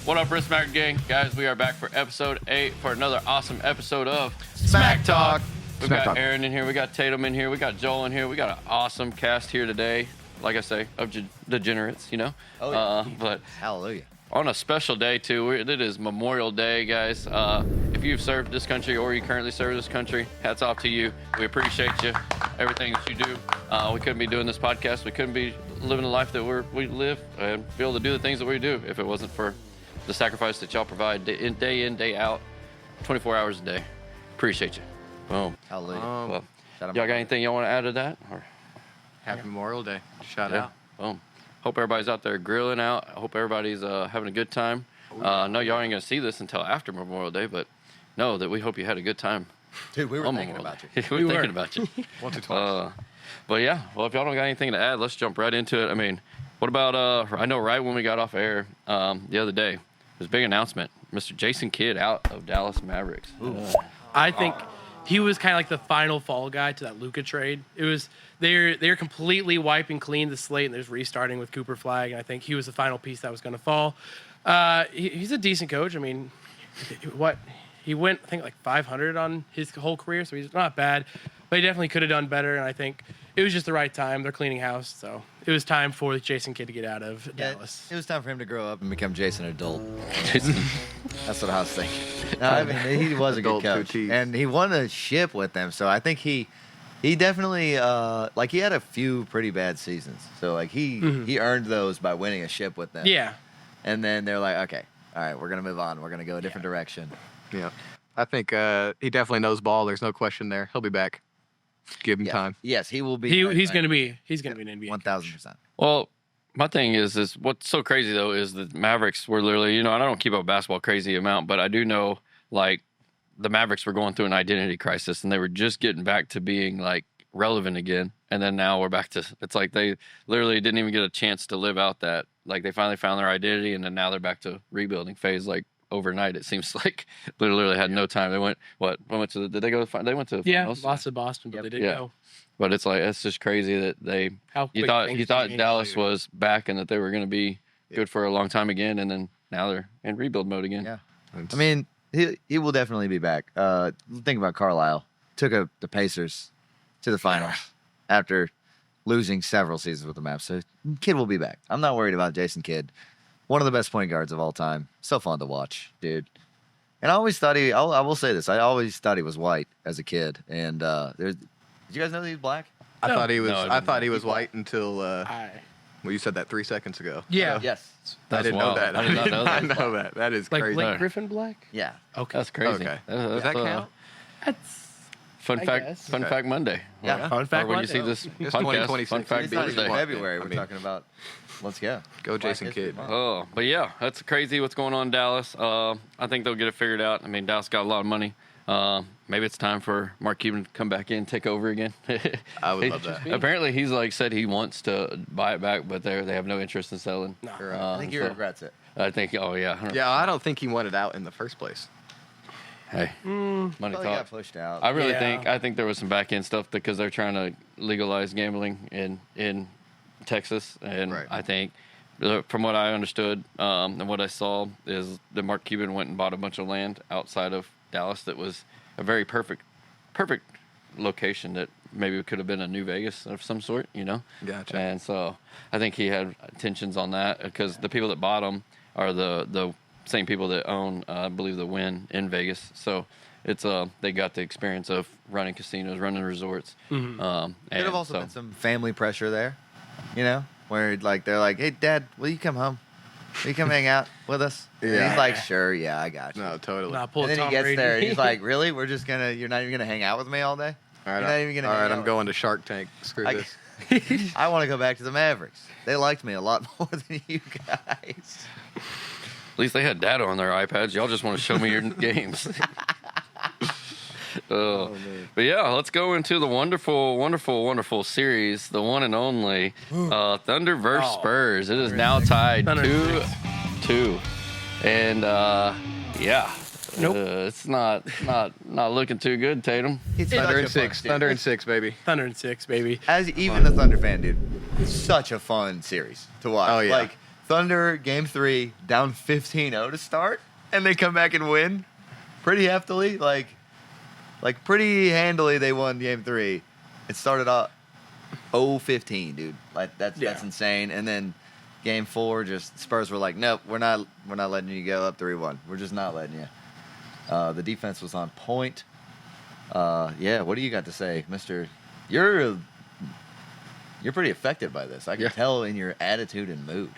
What up, Wrist Smack Gang? Guys, we are back for episode 8 for another awesome episode of Smack Talk. We've got Aaron in here, we got Tatum in here, we got Joel in here. We got an awesome cast here today, like I say, of degenerates, you know? Oh, yeah. But Hallelujah. on a special day, too. It is Memorial Day, guys. If you've served this country or you currently serve this country, hats off to you. We appreciate you, everything that you do. We couldn't be doing this podcast. We couldn't be living the life that we live and be able to do the things that we do if it wasn't for the sacrifice that y'all provide day in, day out, 24 hours a day. Appreciate you. Boom. Hallelujah. Well, y'all got anything y'all want to add to that? Or? Happy Memorial Day. Shout out. Boom. Hope everybody's out there grilling out. I hope everybody's having a good time. No, y'all ain't going to see this until after Memorial Day, but know that we hope you had a good time. Dude, we were thinking Memorial about Day. you. we were thinking about you. Once or twice. But yeah, well, if y'all don't got anything to add, let's jump right into it. I mean, what about, I know right when we got off air the other day, there's a big announcement. Mr. Jason Kidd out of Dallas Mavericks. I think he was kind of like the final fall guy to that Luka trade. It was they're completely wiping clean the slate and they're just restarting with Cooper Flagg. And I think he was the final piece that was going to fall. He's a decent coach. I mean, he went, I think, like 500 on his whole career, so he's not bad. But he definitely could have done better, and I think it was just the right time. They're cleaning house, so it was time for Jason Kidd to get out of Dallas. It was time for him to grow up and become Jason Adult. Jason. That's what I was thinking. No, I mean, he was a good Adult coach. Coutise. And he won a ship with them, so I think he definitely, he had a few pretty bad seasons. So, like, he earned those by winning a ship with them. Yeah. And then they're like, okay, all right, we're going to move on. We're going to go a different direction. Yeah. I think he definitely knows ball. There's no question there. He'll be back. Give him time. Yes, he will be. He's going to be an NBA coach. 1,000%. Well, my thing is what's so crazy, though, is the Mavericks were literally, and I don't keep up basketball crazy amount, but I do know, like, the Mavericks were going through an identity crisis, and they were just getting back to being, like, relevant again. And then now we're back to, it's like they literally didn't even get a chance to live out that. Like, they finally found their identity, and then now they're back to rebuilding phase, like, overnight. It seems like literally had no time. They went to did they go to they went to finals? Lost to Boston, but they didn't go. But it's like, it's just crazy that you thought Dallas was back and that they were going to be good for a long time again, and then now they're in rebuild mode again. Yeah. I mean, he will definitely be back. Think about Carlisle. Took the Pacers to the finals after losing several seasons with the Mavs. So Kidd will be back. I'm not worried about Jason Kidd. One of the best point guards of all time. So fun to watch, dude. And I always thought I will say this, I always thought he was white as a kid. And did you guys know that he was black? I thought he was. No, I thought he was white until well, I- you said that 3 seconds ago. Yeah. Yes. I didn't know that. I did not know that. I know that. That is Like crazy. Blake Griffin black? Yeah. Okay. That's crazy. Okay. That's, Does that count? That's Fun I fact. guess. Fun Okay. fact Monday. Yeah. Fun fact Or when you Monday. see this It's podcast, 2026. fun fact It's not even Thursday. February. We're I mean- talking about. Let's go. Go Black Jason History Kidd. Month. Oh, but yeah, that's crazy what's going on in Dallas. I think they'll get it figured out. I mean, Dallas got a lot of money. Maybe it's time for Mark Cuban to come back in, take over again. I would love that. Apparently, he's like said he wants to buy it back, but they have no interest in selling. No. I think he so- regrets it. I think. Oh yeah. Yeah, I don't think he wanted out in the first place. Hey, money Probably got talk. pushed out. I really Yeah. think there was some back end stuff because they're trying to legalize gambling in Texas, and Right. I think from what I understood and what I saw is that Mark Cuban went and bought a bunch of land outside of Dallas that was a very perfect location that maybe could have been a New Vegas of some sort, you know. Gotcha. And so I think he had intentions on that because the people that bought them are the same people that own, I believe, the Wynn in Vegas. So it's they got the experience of running casinos, running resorts. Could have also been some family pressure there, you know, where like they're like, "Hey, Dad, will you come home? Will you come hang out with us?" And Yeah. he's like, "Sure, yeah, I got you." No, totally. Nah, pull And then Tom he gets Brady. there and he's like, "Really? You're not even gonna hang out with me all day? All right, You're not even gonna hang out I'm with- going to Shark Tank. Screw I- this. I want to go back to the Mavericks. They liked me a lot more than you guys." At least they had data on their iPads. Y'all just want to show me your games. But yeah, let's go into the wonderful, wonderful, wonderful series, the one and only Thunder versus Spurs. It is now tied Thunder 2-2, and yeah, Nope. it's not looking too good, Tatum. It's Thunder such and a six. fun Thunder series. and six, baby. Thunder and 6, baby. As even a Thunder fan, dude, it's such a fun series to watch. Oh, yeah. Like Thunder game 3 down 15-0 to start, and they come back and win pretty heftily, like pretty handily. They won game 3. It started off 0-15, dude. Like that's insane. And then game 4, just Spurs were like, nope, we're not letting you go up 3-1. We're just not letting you. The defense was on point. Yeah, what do you got to say, Mister? You're pretty affected by this. I can tell in your attitude and mood.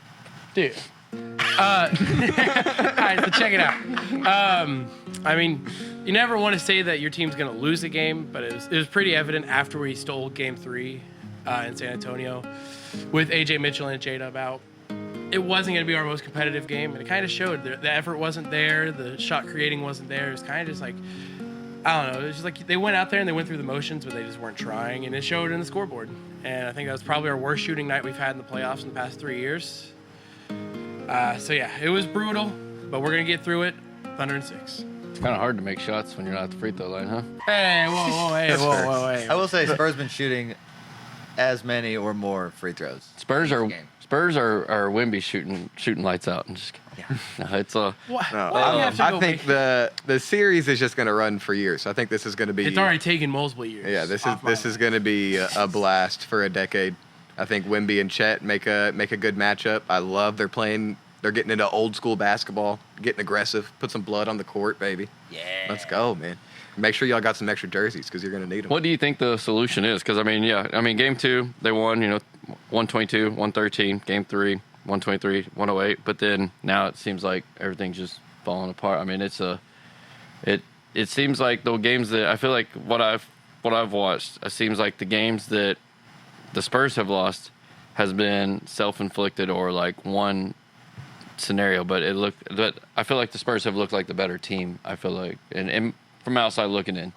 Dude. All right, so check it out. I mean, you never want to say that your team's going to lose a game, but it was pretty evident after we stole game 3 in San Antonio with A.J. Mitchell and J-Dub out. It wasn't going to be our most competitive game, and it kind of showed. The effort wasn't there. The shot creating wasn't there. It was kind of just like, I don't know. It was just like they went out there and they went through the motions, but they just weren't trying, and it showed in the scoreboard. And I think that was probably our worst shooting night we've had in the playoffs in the past 3 years. So yeah, it was brutal, but we're gonna get through it. Thunder in 6. It's kind of hard to make shots when you're not at the free throw line, huh? Hey, whoa, hey. I will say Spurs been shooting as many or more free throws. Spurs are game. Wemby shooting lights out. And just no, it's a. I think the series is just going to run for years. I think this is going to be. It's already taken multiple years. Yeah, this is going to be a blast for a decade. I think Wemby and Chet make a good matchup. I love they're playing. They're getting into old school basketball, getting aggressive. Put some blood on the court, baby. Yeah. Let's go, man. Make sure y'all got some extra jerseys because you're going to need them. What do you think the solution is? Because, game 2, they won, 122, 113. Game 3, 123, 108. But then now it seems like everything's just falling apart. I mean, it seems like the games that I feel like what I've watched, it seems like the games that the Spurs have lost has been self-inflicted or like one scenario. But I feel like the Spurs have looked like the better team. I feel like, and from outside looking in.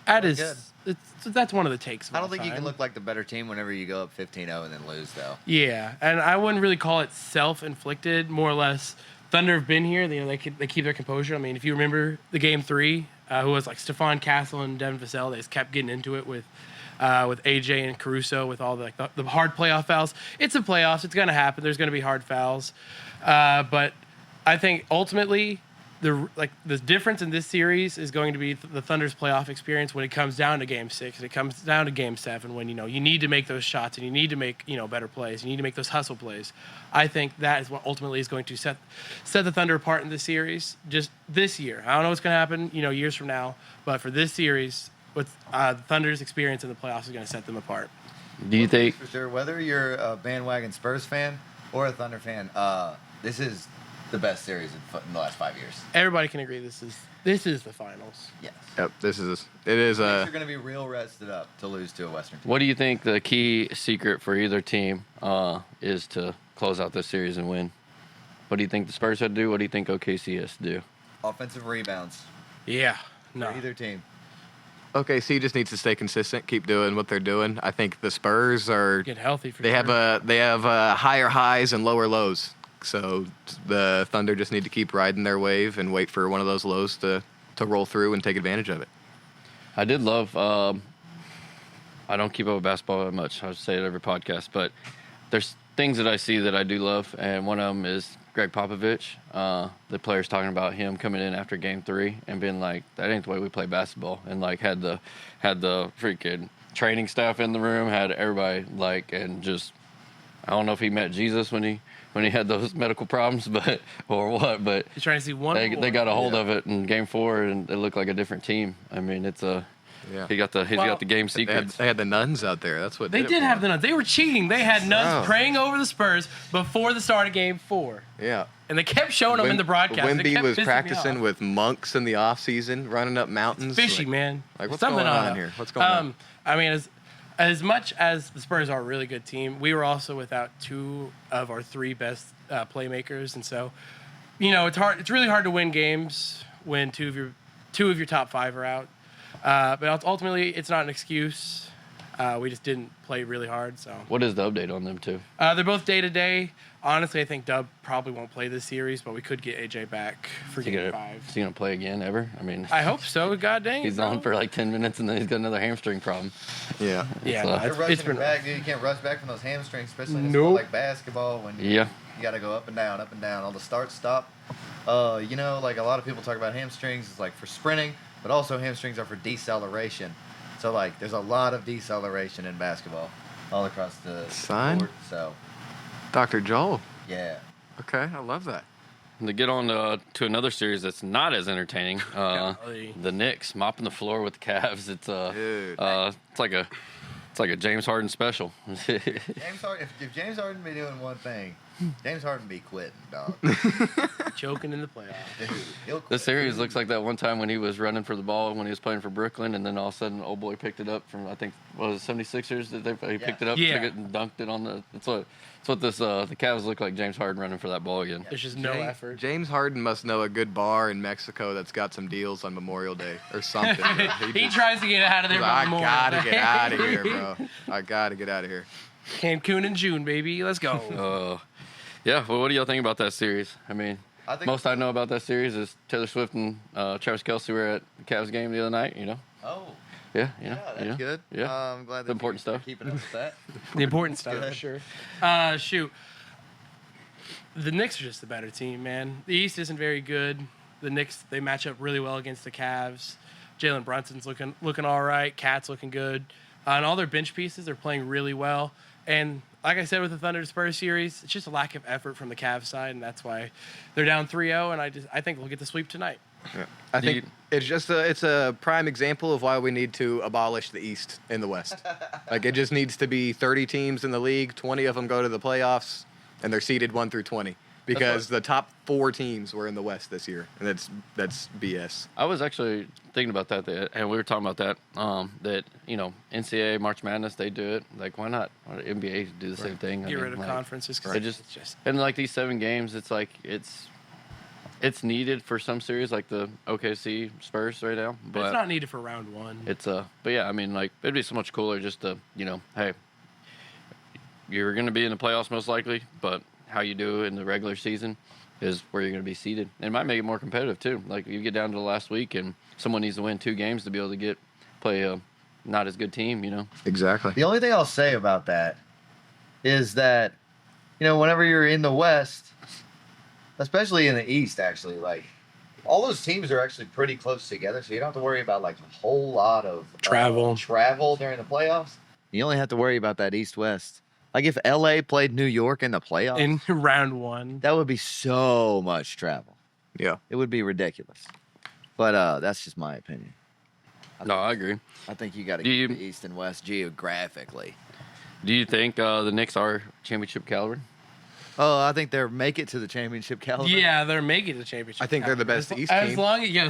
That's one of the takes. I don't think you can look like the better team whenever you go up 15-0 and then lose, though. Yeah, and I wouldn't really call it self-inflicted. More or less, Thunder have been here. They keep their composure. I mean, if you remember the game 3, who was like Stephon Castle and Devin Vassell, they just kept getting into it with AJ and Caruso with all the hard playoff fouls. It's the playoffs. It's going to happen. There's going to be hard fouls. But I think ultimately the difference in this series is going to be the Thunder's playoff experience when it comes down to Game 6 and it comes down to Game 7 when you need to make those shots and you need to make better plays. You need to make those hustle plays. I think that is what ultimately is going to set the Thunder apart in this series. Just this year, I don't know what's going to happen years from now, but for this series, what the Thunder's experience in the playoffs is going to set them apart. Do you think for sure whether you're a bandwagon Spurs fan or a Thunder fan, this is the best series in the last 5 years. Everybody can agree this is the finals. Yes. Yep, it is. You're going to be real rested up to lose to a Western team. What do you think the key secret for either team is to close out this series and win? What do you think the Spurs had to do? What do you think OKC has to do? Offensive rebounds. Yeah. No. For either team. OKC just needs to stay consistent, keep doing what they're doing. I think the Spurs are get healthy. They have higher highs and lower lows. So the Thunder just need to keep riding their wave and wait for one of those lows to roll through and take advantage of it. I did love. I don't keep up with basketball that much. I say it every podcast, but there's things that I see that I do love, and one of them is Greg Popovich. The players talking about him coming in after Game 3 and being like, "That ain't the way we play basketball," and like had the freaking training staff in the room, had everybody and just I don't know if he met Jesus when he had those medical problems, but you're trying to see one. They got a hold of it in Game 4, and it looked like a different team. I mean, it's a. Yeah. He got the game secrets. They had the nuns out there. That's what they did have the nuns. They were cheating. They had nuns praying over the Spurs before the start of Game 4. Yeah. And they kept showing them in the broadcast. Wemby was practicing with monks in the off season, running up mountains. It's fishy, man. Like what's going on here? What's going on? I mean, as much as the Spurs are a really good team, we were also without 2 of our 3 best playmakers, and so it's hard. It's really hard to win games when 2 of your top 5 are out. But ultimately, it's not an excuse. We just didn't play really hard. So What is the update on them too? they're both day to day. Honestly, I think Dub probably won't play this series, but we could get AJ back for Game 5. Is he gonna play again ever? I mean, I hope so. God dang it, he's bro. on for like 10 minutes and then he's got another hamstring problem. Yeah. Yeah, So- no, They're it's rushing been him back, dude. You can't rush back from those hamstrings, especially in a Nope. sport like basketball when Yeah. you got to go up and down, all the start, stop. Like a lot of people talk about hamstrings, it's like for sprinting, but also hamstrings are for deceleration. So like, there's a lot of deceleration in basketball all across the Son. board. So Dr. Joel. yeah, Okay, I love that. And to get on to another series that's not as entertaining, Golly. the Knicks mopping the floor with the Cavs. It's Dude. it's like a James Harden special. James Harden. If James Harden be doing one thing, James Harden be quitting, dog. choking in the playoffs. Dude, he'll quit. The series looks like that one time when he was running for the ball when he was playing for Brooklyn, and then all of a sudden, old boy picked it up from, I think, what was it, 76ers? He picked it up, Yeah. took it, and dunked it on the. That's what this the Cavs look like. James Harden running for that ball again. There's just no effort. James Harden must know a good bar in Mexico that's got some deals on Memorial Day or something. Bro. He tries to get out of there. He's like, but I more. gotta get out of here, bro. I gotta get out of here. Cancun in June, baby. Let's go. Yeah. Well, what do y'all think about that series? I mean, I think most I know about that series is Taylor Swift and Travis Kelce were at the Cavs game the other night. You know. Oh, Yeah. yeah, that's yeah. good. Yeah. I'm glad that important you're stuff. keeping up with that. The important stuff, Good. for sure. Shoot. The Knicks are just the better team, man. The East isn't very good. The Knicks, they match up really well against the Cavs. Jalen Brunson's looking all right. Cat's looking good. And all their bench pieces are playing really well. And like I said with the Thunder to Spurs series, it's just a lack of effort from the Cavs side, and that's why they're down 3-0, and I think we'll get the sweep tonight. Yeah. I think it's a prime example of why we need to abolish the East in the West. Like it just needs to be 30 teams in the league, 20 of them go to the playoffs, and they're seeded 1 through 20. Because the top 4 teams were in the West this year, and that's BS. I was actually thinking about that, and we were talking about that. That NCAA March Madness, they do it. Like, why not? Why not NBA do the same thing? Get rid of conferences. 'cause They it's just and like these 7 games, it's like it's needed for some series like the OKC Spurs right now, but but it's not needed for round 1. it's but yeah, I mean, like it'd be so much cooler just to hey, you're going to be in the playoffs most likely, but how you do in the regular season is where you're going to be seated. And it might make it more competitive too. Like you get down to the last week and someone needs to win 2 games to be able to play a not as good team, Exactly. The only thing I'll say about that is that, whenever you're in the West, especially in the East, actually, like, all those teams are actually pretty close together, so you don't have to worry about, like, a whole lot of Travel during the playoffs. You only have to worry about that East-West. Like, if L.A. played New York in the playoffs, in round 1. that would be so much travel. Yeah. It would be ridiculous. But that's just my opinion. No, I agree. I think you got to Do you- keep the East and West geographically. Do you think the Knicks are championship caliber? Oh, I think they're make it to the championship caliber. Yeah, they're making the championship. I think they're the caliber. best as, East as team.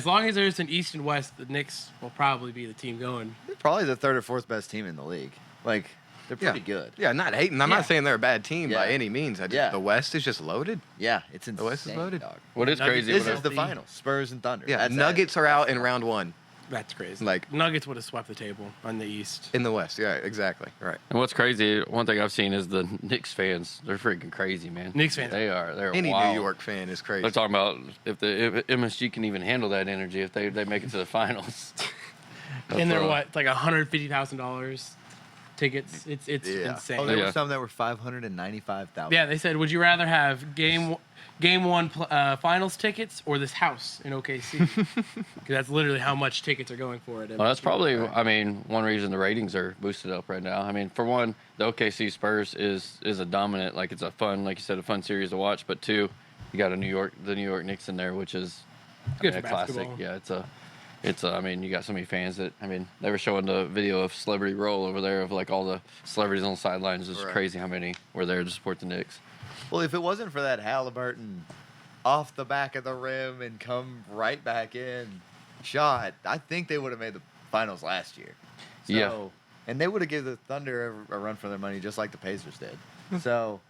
long as there's an East and West, the Knicks will probably be the team going. They're probably the 3rd or 4th best team in the league. Like, they're pretty good. Yeah, not hating. I'm Yeah. not saying they're a bad team by Yeah. any means. Yeah. The West is just loaded. Yeah, it's insane. The West is loaded. Dog. What is Nuggets- crazy? This what is I- the finals. Spurs and Thunder. Yeah, That's Nuggets are out in round 1 That's crazy. Like- Nuggets would have swept the table on the East. in the West. Yeah, exactly. Right. And what's crazy? One thing I've seen is the Knicks fans. They're freaking crazy, man. Knicks fans. They're Any wild. New York fan is crazy. They're talking about if MSG can even handle that energy if they make it to the finals. And they're That's, what? It's like $150,000 tickets. It's Yeah. insane. Oh, there Yeah. were some that were 595,000. Yeah, they said, would you rather have game 1 finals tickets or this house in OKC? Because that's literally how much tickets are going for it. well, that's probably, I mean, one reason the ratings are boosted up right now. I mean, for one, the OKC Spurs is a dominant, like it's a fun, like you said, a fun series to watch. But 2, you got the New York Knicks in there, which is good a for classic. basketball. Yeah, I mean, you got so many fans that, I mean, they were showing the video of Celebrity Roll over there of like all the celebrities on the sidelines. It's Right. crazy how many were there to support the Knicks. Well, if it wasn't for that Halliburton off the back of the rim and come right back in shot, I think they would have made the finals last year. So, Yeah. And they would have given the Thunder a run for their money just like the Pacers did. So,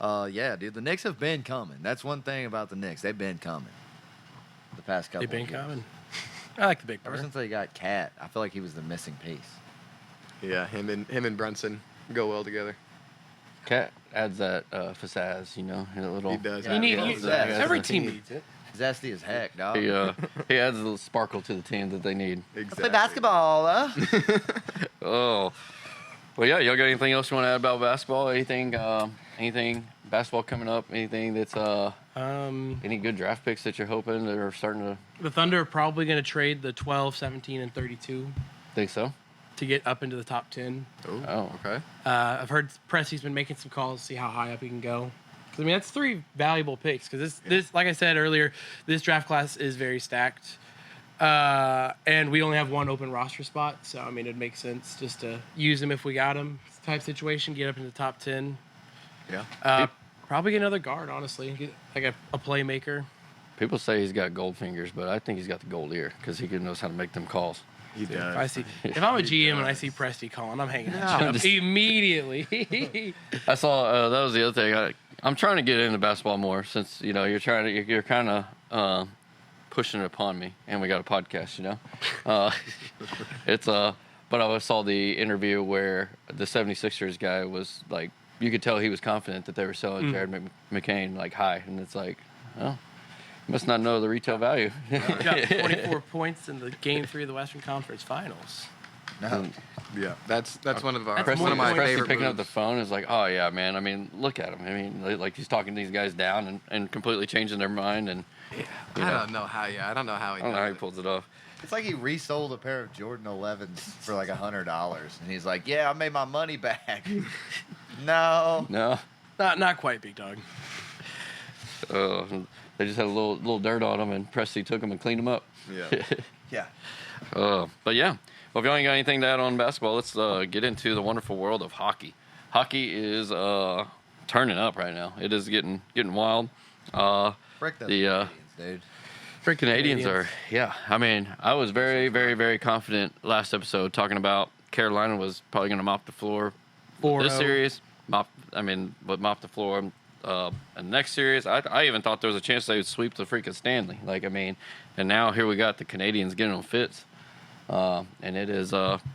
yeah, dude, the Knicks have been coming. That's one thing about the Knicks. They've been coming the past couple They've been of years. coming. I like the big Ever brother. since they got Cat, I feel like he was the missing piece. Yeah, him and Brunson go well together. Cat adds that pizzazz, you know, a little. He does. Yeah, You need, yeah, you- exactly. every team needs it. Zesty as heck, dog. He adds a little sparkle to the team that they need. Let's play basketball, huh? Oh, well, yeah. Y'all got anything else you want to add about basketball? Anything basketball coming up? Anything that's any good draft picks that you're hoping that are starting to The Thunder are probably going to trade the 12, 17, and 32 think so? to get up into the top 10. Oh. Okay. I've heard Presti's been making some calls to see how high up he can go. 'Cause, I mean, that's 3 valuable picks. Because this, like I said earlier, this draft class is very stacked. And we only have 1 open roster spot. So, I mean, it makes sense just to use him if we got him type situation, get up into the top 10. Yeah. Probably get another guard, honestly. Get, like a playmaker. People say he's got gold fingers, but I think he's got the gold ear because he knows how to make them calls. He If does. I'm a GM and I see Presti calling, I'm hanging that shit up immediately. I saw that was the other thing. I'm trying to get into basketball more since you're kind of pushing it upon me, and we got a podcast. But I saw the interview where the 76ers guy was like, you could tell he was confident that they were selling Jared McCain like high, and it's like, oh, must not know the retail value. He got 24 points in the Game 3 of the Western Conference Finals. No. Yeah. That's one of That's one of my Presley favorite picking up moves. the phone is like, oh yeah, man. I mean, look at him. I mean, like he's talking these guys down and completely changing their mind, and I don't know how. Yeah, I don't know how he. I don't know how he does it. pulls it off. It's like he resold a pair of Jordan 11s for like $100, and he's like, "Yeah, I made my money back." No. No, Not quite, big dog. they just had a little dirt on them, and Presley took them and cleaned them up. Yeah. Yeah. But yeah, well, if y'all ain't got anything to add on basketball, let's get into the wonderful world of hockey. Hockey is turning up right now. It is getting wild. Frick those The, Canadians, dude. Freaking Canadians are, yeah. I mean, I was very, very, very confident last episode talking about Carolina was probably going to mop the floor 4-0. this series. Mop the floor in the next series. I even thought there was a chance they would sweep the freaking Stanley. Like, I mean, and now here we got the Canadians getting them fits. And it is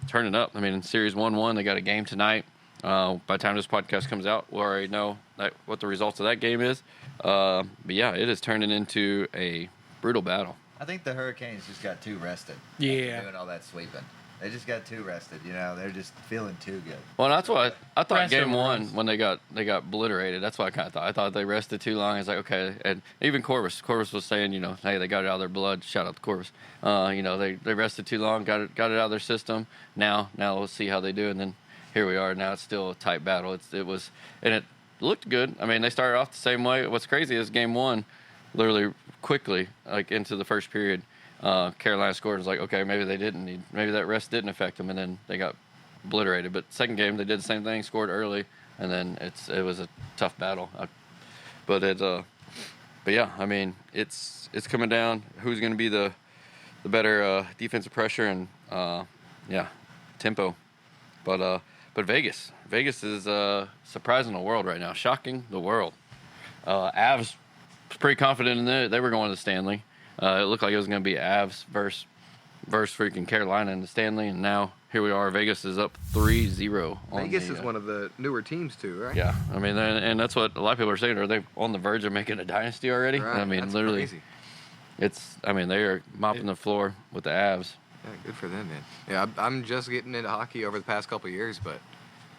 turning up. I mean, in Series 1-1, they got a game tonight. By the time this podcast comes out, we'll already know what the results of that game is. But yeah, it is turning into a brutal battle. I think the Hurricanes just got too rested. Yeah. After doing all that sweeping. They just got too rested. They're just feeling too good. Well, that's what I thought. Rest Game over 1 rest. when they got obliterated. That's what I kind of thought. I thought they rested too long. It's like, okay, and even Corvus was saying, hey, they got it out of their blood. Shout out to Corvus. They rested too long, got it out of their system. Now let's see how they do. And then here we are. Now it's still a tight battle. It looked good. I mean, they started off the same way. What's crazy is Game 1, literally quickly, like into the first period, Carolina scored. It was like, okay, maybe that rest didn't affect them, and then they got obliterated. But second game, they did the same thing, scored early, and then it was a tough battle. But yeah, I mean, it's coming down. Who's going to be the better defensive pressure and tempo? But Vegas is surprising the world right now, shocking the world. Avs was pretty confident in it. They were going to the Stanley. It looked like it was going to be Avs versus freaking Carolina in the Stanley, and now here we are. Vegas is up 3-0. Vegas is one of the newer teams too, right? Yeah, I mean, and that's what a lot of people are saying. Are they on the verge of making a dynasty already? Right. I mean, That's literally, crazy. they are mopping the floor with the Avs. Yeah, good for them, man. Yeah, I'm just getting into hockey over the past couple of years, but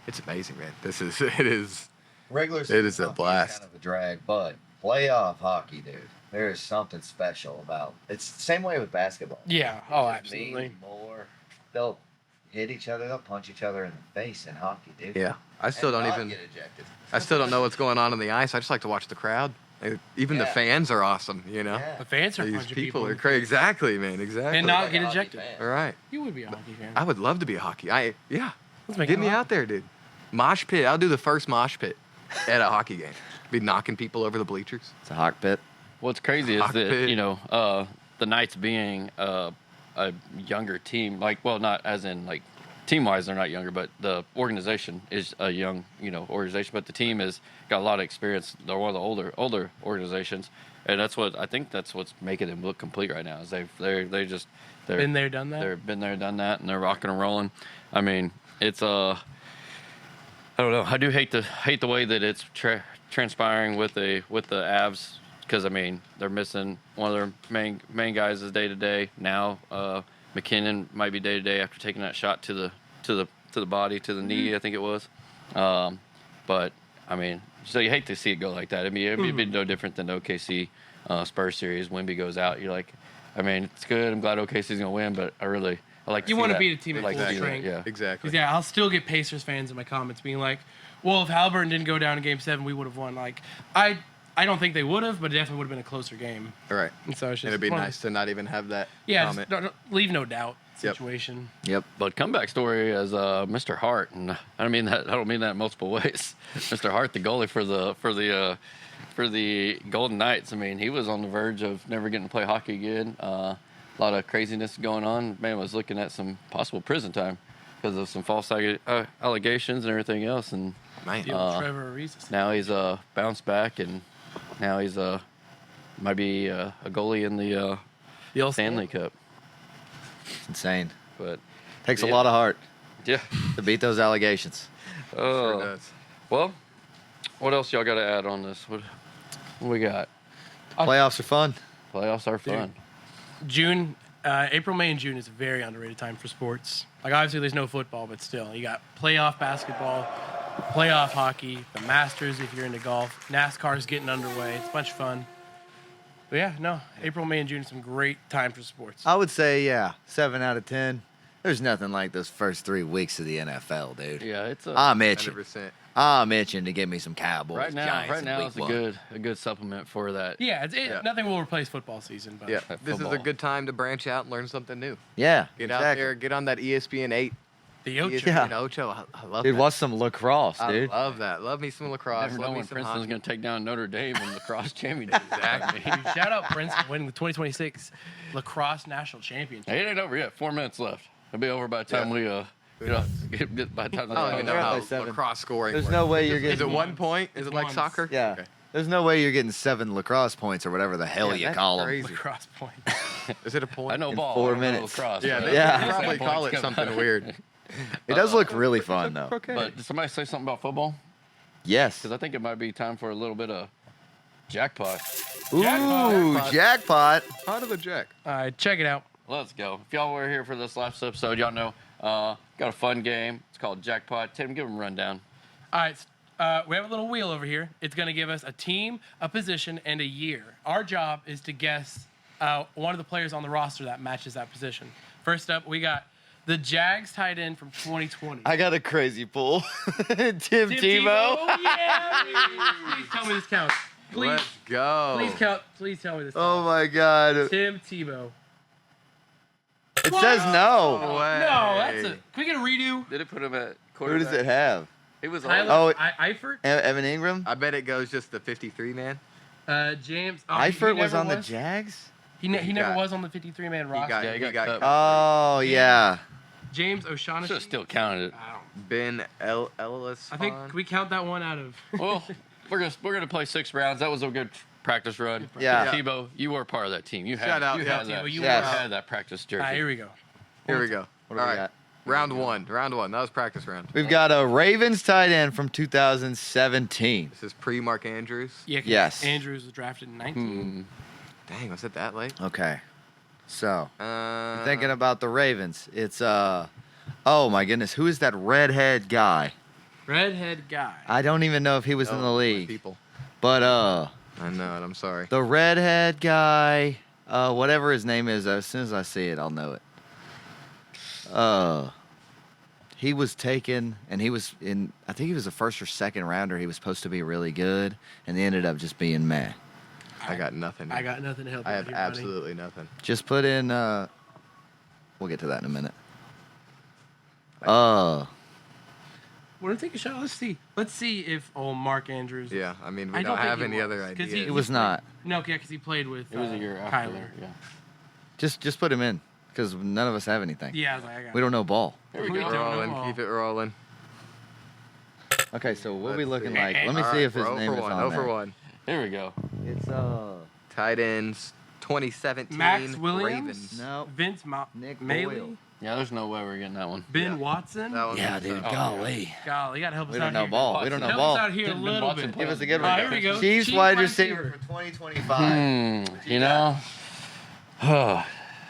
it's amazing, man. It is. Regular It is a hockey blast. kind of a drag, but playoff hockey, dude. There is something special about it. It's the same way with basketball. Yeah. Oh, It just means absolutely. more. They'll hit each other. They'll punch each other in the face in hockey, dude. Yeah, I still And don't not even. get ejected. I still don't know what's going on the ice. I just like to watch the crowd. Even the Yeah. fans are awesome. Yeah. The fans are These punching people people are crazy. Exactly, man. Exactly. And not Like a get hockey ejected. fan. All right. You would be a hockey fan. I would love to be a hockey. Yeah. Let's make Get it me hockey. out there, dude. Mosh pit. I'll do the first mosh pit at a hockey game. Be knocking people over the bleachers. It's a hawk pit. What's crazy is Hockey. that the Knights being a younger team, not as in like team-wise they're not younger, but the organization is a young organization. But the team has got a lot of experience. They're one of the older organizations, and that's what's making them look complete right now. Is they're Been there, done that. They've been there, done that, and they're rocking and rolling. I mean, it's I don't know. I do hate the way that it's transpiring with the Avs, because I mean they're missing one of their main guys is day to day now. McKinnon might be day to day after taking that shot to the body, to the knee, I think it was. But I mean, so you hate to see it go like that. I mean, it'd be no different than the OKC Spurs series. Wemby goes out, you're like, I mean, it's good. I'm glad OKC's gonna win, but I like. You want to beat a team at like full to see that, strength. yeah. Exactly. 'Cause, yeah, I'll still get Pacers fans in my comments being like, "Well, if Halliburton didn't go down in Game 7, we would have won." Like, I don't think they would have, but it definitely would have been a closer game. All right. And so it's just It'd be one- nice to not even have that Yeah, comment. just don't leave no doubt Yep. situation. Yep. But comeback story as Mr. Hart, and I don't mean that in multiple ways. Mr. Hart, the goalie for the Golden Knights. I mean, he was on the verge of never getting to play hockey again. A lot of craziness going on. Man was looking at some possible prison time because of some false allegations and everything else. And Man. Trevor Ariza. now he's bounced back, and now he's might be a goalie in the Stanley Cup. It's insane. But Takes a Yeah. lot of heart yeah. to beat those allegations. Sure does. Well, what else y'all got to add on this? What we got? Playoffs are fun. Playoffs are fun. June, April, May, and June is a very underrated time for sports. Like, obviously, there's no football, but still, you got playoff basketball, playoff hockey, the Masters if you're into golf, NASCAR's getting underway. It's a bunch of fun. But yeah, no, April, May, and June is some great time for sports. I would say, yeah, 7 out of 10. There's nothing like those first 3 weeks of the NFL, dude. Yeah, it's I'm itching. 100%. I'm itching to give me some Cowboys. right now. Giants Right in now, week it's one. a good supplement for that. Yeah, Yeah. nothing will replace football season. But Yeah, this is a football. good time to branch out and learn something new. Yeah, Get out exactly. there, get on that ESPN 8. the Ocho. ESPN Ocho. I love Dude, that. watch some lacrosse, I dude. love that. Love me some lacrosse. Never Love know me when some Princeton's hockey. going to take down Notre Dame in lacrosse championship. Exactly. Dude, shout out Princeton winning the 2026 lacrosse national championship. Hey, it ain't over yet. 4 minutes left. It'll be over by the time we get by the time. I don't even know They're how at 7. lacrosse scoring There's works. no way you're Is getting. it 1 point? Is it like Once. soccer? Yeah. Okay. There's no way you're getting 7 lacrosse points or whatever the hell Yeah, you that's call them. crazy. Lacrosse point. Is it a point? I know in ball. 4 I don't know minutes. Lacrosse, Yeah, but they Yeah. they probably Points call it come something out. weird. It does look really fun, though. Okay. But did somebody say something about football? Yes. Because I think it might be time for a little bit of jackpot. Ooh, Jackpot. jackpot. Out of the jack. All right, check it out. Let's go. If y'all were here for this last episode, y'all know got a fun game. It's called Jackpot. Tim, give them a rundown. All right, we have a little wheel over here. It's going to give us a team, a position, and a year. Our job is to guess one of the players on the roster that matches that position. First up, we got the Jags tight end from 2020. I got a crazy pull. Tim Tim Tebow. Yeah, please tell me this counts. Please, Let's go. Please tell me this. Oh counts. my God. Tim Tebow. It says no. No way. No, that's a. Can we get a redo? Did it put him at Who quarterback? does it have? It was Tyler all. Eifert. Evan Ingram? I bet it goes just the 53 man. James. Eifert was never on the Jags? He never got- was on the 53-man roster. Yeah, he got cut. Oh, yeah. James O'Shaughnessy. Should have still counted it. I don't. Ben Ellis. I think can we count that one out of. Well, we're gonna play 6 rounds. That was a good practice run. Yeah. Tebow, you were part of that team. You had Shout out, you yeah. had that. Tebow, you You were had that practice jersey. All right, here we go. Here we go. What do All we right. got? Round one. That was practice round. We've got a Ravens tight end from 2017. This is pre Mark Andrews. Yeah, 'cause Yes. Andrews was drafted in 19. Dang, was it that late? Okay. So, Uh, thinking about the Ravens, it's, oh my goodness, who is that redhead guy? Redhead guy. I don't even know if he was in the my league. People. But, I know it. I'm sorry. the redhead guy, whatever his name is, as soon as I see it, I'll know it. He was taken, and he was in, I think he was a first or second rounder. He was supposed to be really good, and he ended up just being meh. I got nothing. I got nothing to help I you have here, buddy. absolutely nothing. Just put in, we'll get to that in a minute. Uh, We're gonna take a shot. Let's see if Mark Andrews. Yeah, I mean, we I don't don't think have he any was, other 'cause ideas. it was not. No, yeah, because he played with It was a year after. Kyler. Yeah. Just put him in, because none of us have anything. Yeah, I was like, I got We don't know ball. Here we We go. don't rolling. know. Keep it rolling. Okay, so what are we Let's looking see. like? Let me All see right, if his we're name 0 is for 1. on 0 there. for 1. Here we go. It's Tight ends 2017 Max Williams. Ravens. no Vince Nick Maley. Boyle. Yeah, there's no way we're getting that one. Ben Watson. That one Yeah, was dude. tough. Golly. Golly, you gotta help us We out don't know here. ball. We don't know Help ball. us out here a Ben little Watson bit. Give us a good Oh, one. here we go. Chiefs Chiefs wide wide receiver receiver. for 2025. You know.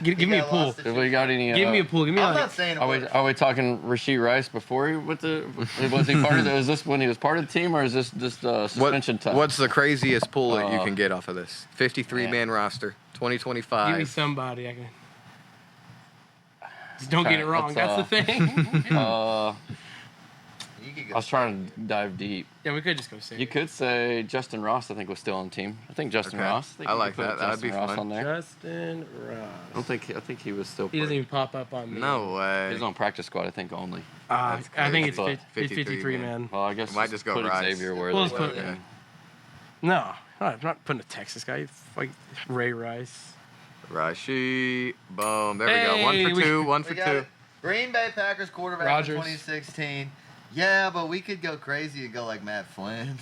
Give me a got pull. lost Have we got any? Give me a pull. Give me I'm like. not saying Are we talking Rasheed Rice before he went to? Was he part of the? Is this when he was part of the team, or is this just suspension time? What's the craziest pull that you can get off of this? 53-man roster, Give me 2025. somebody. I can. Just don't get it wrong. Let's, That's the thing. You could I go. was trying to dive deep. Yeah, we could just go safe. You could say Justin Ross. I think was still on the team. I think Justin Okay. Ross. I you like could put that. That'd Justin be Ross fun. on there. Justin Ross. I think he was still. He doesn't even pop up on me. No way. He's on practice squad. I think only. That's I think it's crazy. 53, man. Well, I guess Might just go put Rice. Xavier where We'll they just put- put him. No, I'm not putting a Texas guy. Like Ray Rice. Rashi. Boom. There we go. One Hey, for we- two. One We for got two. it. Green Bay Packers quarterback Rodgers. in 2016. Yeah, but we could go crazy and go like Matt Flynn.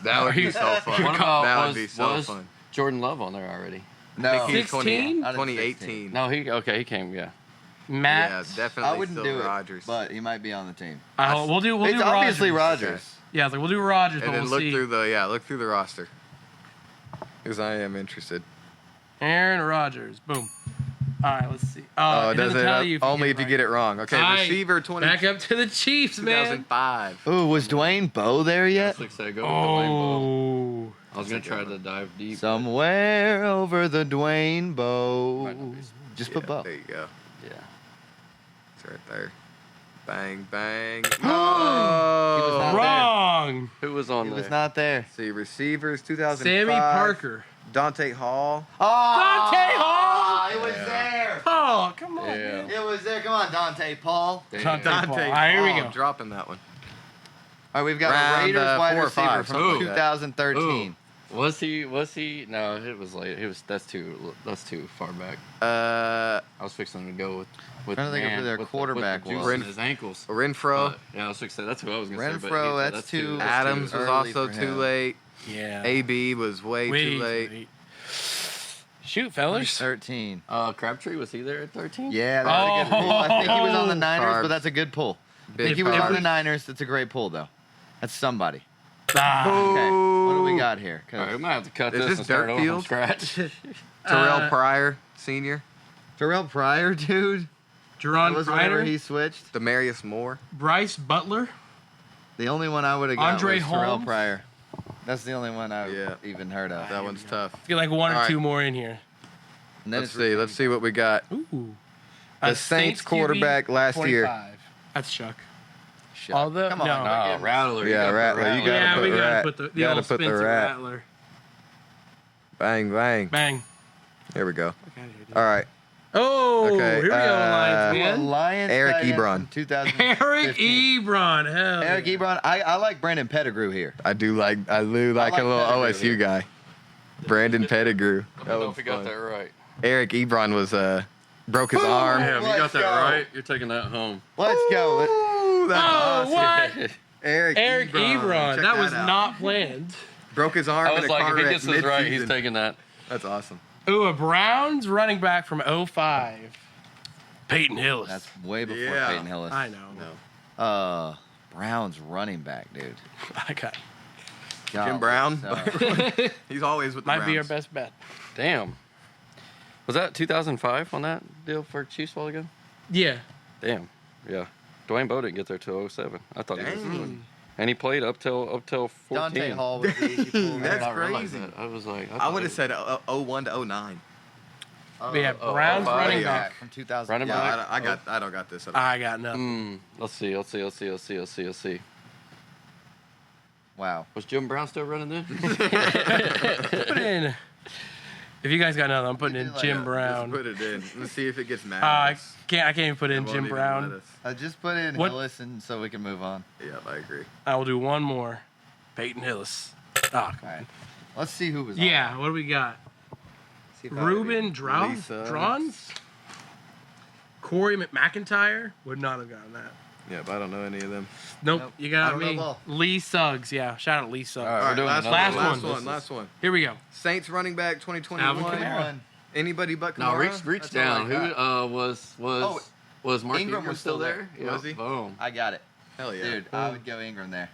That would be so fun. What about That would was, be so was fun. Jordan Love on there already? No, He's 16? Out of 2018. No, he came. Yeah. Matt. Yeah, definitely I wouldn't still do it, Rodgers. but he might be on the team. We'll do It's obviously Rodgers. Rodgers. Yeah, it's like we'll do Rodgers, and but then we'll look see. through the roster. Because I am interested. Aaron Rodgers. Boom. All right, let's see. Oh, it doesn't tell you. only if you get it wrong. Okay, All right, receiver 20, Back up to the Chiefs, man. 2005. Ooh, was Dwayne Bowe there yet? Let's say go with Dwayne Bowe. Oh. I was gonna try to dive deep. Somewhere over the Dwayne Might Bowe. not be. Just put Bowe. There you go. Yeah. It's right there. Bang, bang. He was not Oh. Wrong. Who was on He there? was not there. See, receivers 2005. Sammy Parker. Dante Hall. Oh, Dante Hall! It was there. Oh, come on. Yeah. man. It was there. Come on, Dante Paul. Damn. Dante Dante Hall. Hall. All right, here we go. Dropping that one. All right, we've got Round, a Raiders wide 4 or receiver 5, from something like that. 2013. Was he? No, it was late. That's too far back. Uh, I was fixing to go with Trying to think of who their with quarterback the juice was. in his ankles. Renfro. Yeah, I was fixing. That's who I was gonna say. Renfro, But that's too- Adams was early also for too him. late. Yeah. AB was way too late. Shoot, fellas. 13. Crabtree, was he there at 13? Yeah, that's a good pull. I think he was on the Niners, Carbs. but that's a good pull. Big If he was on carbs. the Niners, that's a great pull, though. That's somebody. Ah. Okay, what do we got here? 'Cause All right, we might have to cut Is this this and start dirt over from field? scratch. Terrell Pryor, senior. Terrell Pryor, dude. That Jerron was whenever Pryor. he switched. Demarius Moore. Bryce Butler. The only one I would have got Andre was Terrell Holmes? Pryor. That's the only one I've Yeah. even heard of. That one's tough. Get like one or All right. two more in here. And then Let's it's see. Let's see what we got. Ooh. The Saints quarterback last year. 25. That's Chuck. Chuck. Although- Come on, no. No, Rattler. Yeah, Rattler, you gotta Yeah, put we gotta Rat. put the Gotta old put the Spencer Rat. Rattler. Bang, bang. Bang. Here we go. Look outta here, dude. All right. Oh, Okay, here we go, Lions, Well, man. Lions Eric tight end Ebron. from 2015. Eric Ebron. Hell Eric yeah. Ebron. I like Brandon Pettigrew here. I do like like a little Pettigrew OSU here. guy. Brandon Pettigrew. I That don't know was if we got fun. that right. Eric Ebron was broke his arm. Damn, you Let's got that go. right. You're taking that home. Let's go. Ooh, that's Oh, awesome. what? Eric Ebron. Check That was out. not planned. Broke his arm I in was a like, car if he wreck gets this right, he's mid-season. taking that. That's awesome. Ooh, a Browns running back from 05. Peyton Hillis. That's way before Yeah. Peyton Hillis. I know. No. Browns running back, dude. I got Jim Golly, Brown. so- He's always with the might Browns. be our best bet. Damn. Was that 2005 on that deal for Chiefs a while ago? Yeah. Damn. Yeah. Dwayne Bowe didn't get there till 07. I thought he was. Dang. And he played up till 14. Dante Hall was the easy pull. Dang, I did that's not realize crazy. that. I was like, I thought would it have said 01 to 09. Yeah, Browns oh, running yeah. back. from 2000. Running Yeah, back? I don't got this. I got nothing. Let's see. Let's see. Wow. Was Jim Brown still running then? Put in. If you guys got nothing, I'm putting We in did like Jim that. Brown. Just put it in. Let's see if it gets mad. I at us. can't even put in It won't Jim even Brown. let us. I just put in What- Hillis, and so we can move on. Yeah, I agree. I will do one more. Peyton Hillis. Oh, come All right. Let's see who was on. Yeah, what do we got? See if I Ruben Drawn? Lisa. Drons? Corey McIntyre? Would not have gotten that. Yeah, but I don't know any of them. Nope, Nope. you I got don't know me. ball. Lee Suggs, yeah. Shout out Lee Suggs. All right, All right, doing last, another one, one. last one. This Last one. Here we go. Saints running back Alvin 2021. Kamara. One. Anybody but No, Kamara? reach That's all I down. Who got. was Oh, Was Mark Ingram Ingram was still still there? there. Was he? Boom. I got it. Hell yeah. Dude, I would go Ingram there.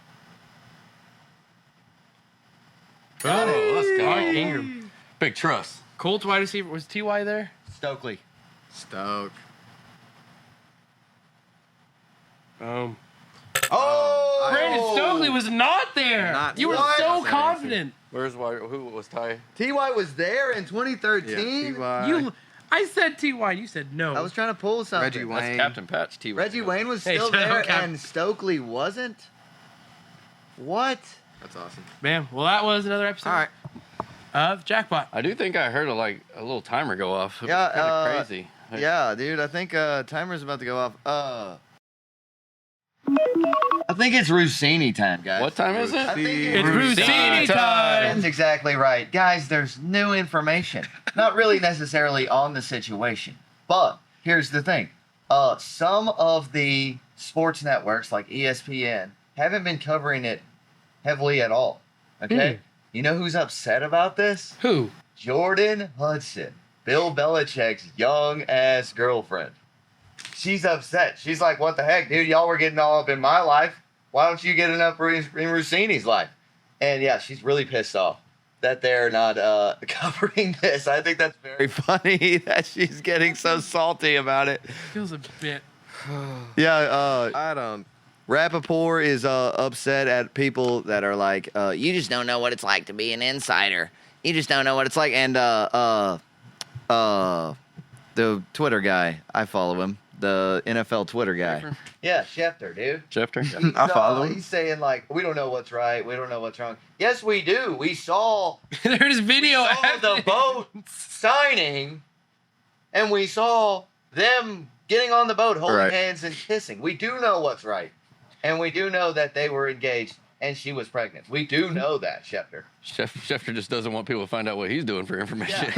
Oh, let's go. Mark Ingram. Big trust. Colts wide receiver. Was T.Y. there? Stokely. Stoke. Oh! Brandon Stokely was not there. Not You were what? so confident. Who was Ty? T.Y. was there in 2013. T.Y. I said T.Y. You said no. I was trying to pull something. Reggie That's Wayne. Captain Patch. T. Reggie Wayne was Hey, still shout out there, Cap- and Stokely wasn't. What? That's awesome. Man, well, that was another episode All right. of Jackpot. I do think I heard a little timer go off. It was Yeah, kind of crazy. Yeah, dude. I think timer's about to go off. I think it's Rossini time, guys. What time is I it? think It's Rossini Rossini time. That's exactly right. Guys, there's new information. Not really necessarily on the situation, but here's the thing. Some of the sports networks like ESPN haven't been covering it heavily at all. Okay? You know who's upset about this? Who? Jordan Hudson, Bill Belichick's young-ass girlfriend. She's upset. She's like, what the heck, dude? Y'all were getting all up in my life. Why don't you get enough in Rossini's life? And yeah, she's really pissed off that they're not covering this. I think that's very funny that she's getting so salty about it. Feels a bit. Yeah, I don't. Rappaport is upset at people that are like, you just don't know what it's like to be an insider. You just don't know what it's like. And the Twitter guy, I follow him. The NFL Twitter guy. Schefter? Yeah, Schefter, dude. Schefter? I follow him. He's saying like, we don't know what's right. We don't know what's wrong. Yes, we do. We saw There's video. the boat signing, and we saw them getting on the boat, holding Right. hands and kissing. We do know what's right, and we do know that they were engaged and she was pregnant. We do know that, Schefter. Schefter just doesn't want people to find out what he's doing for information.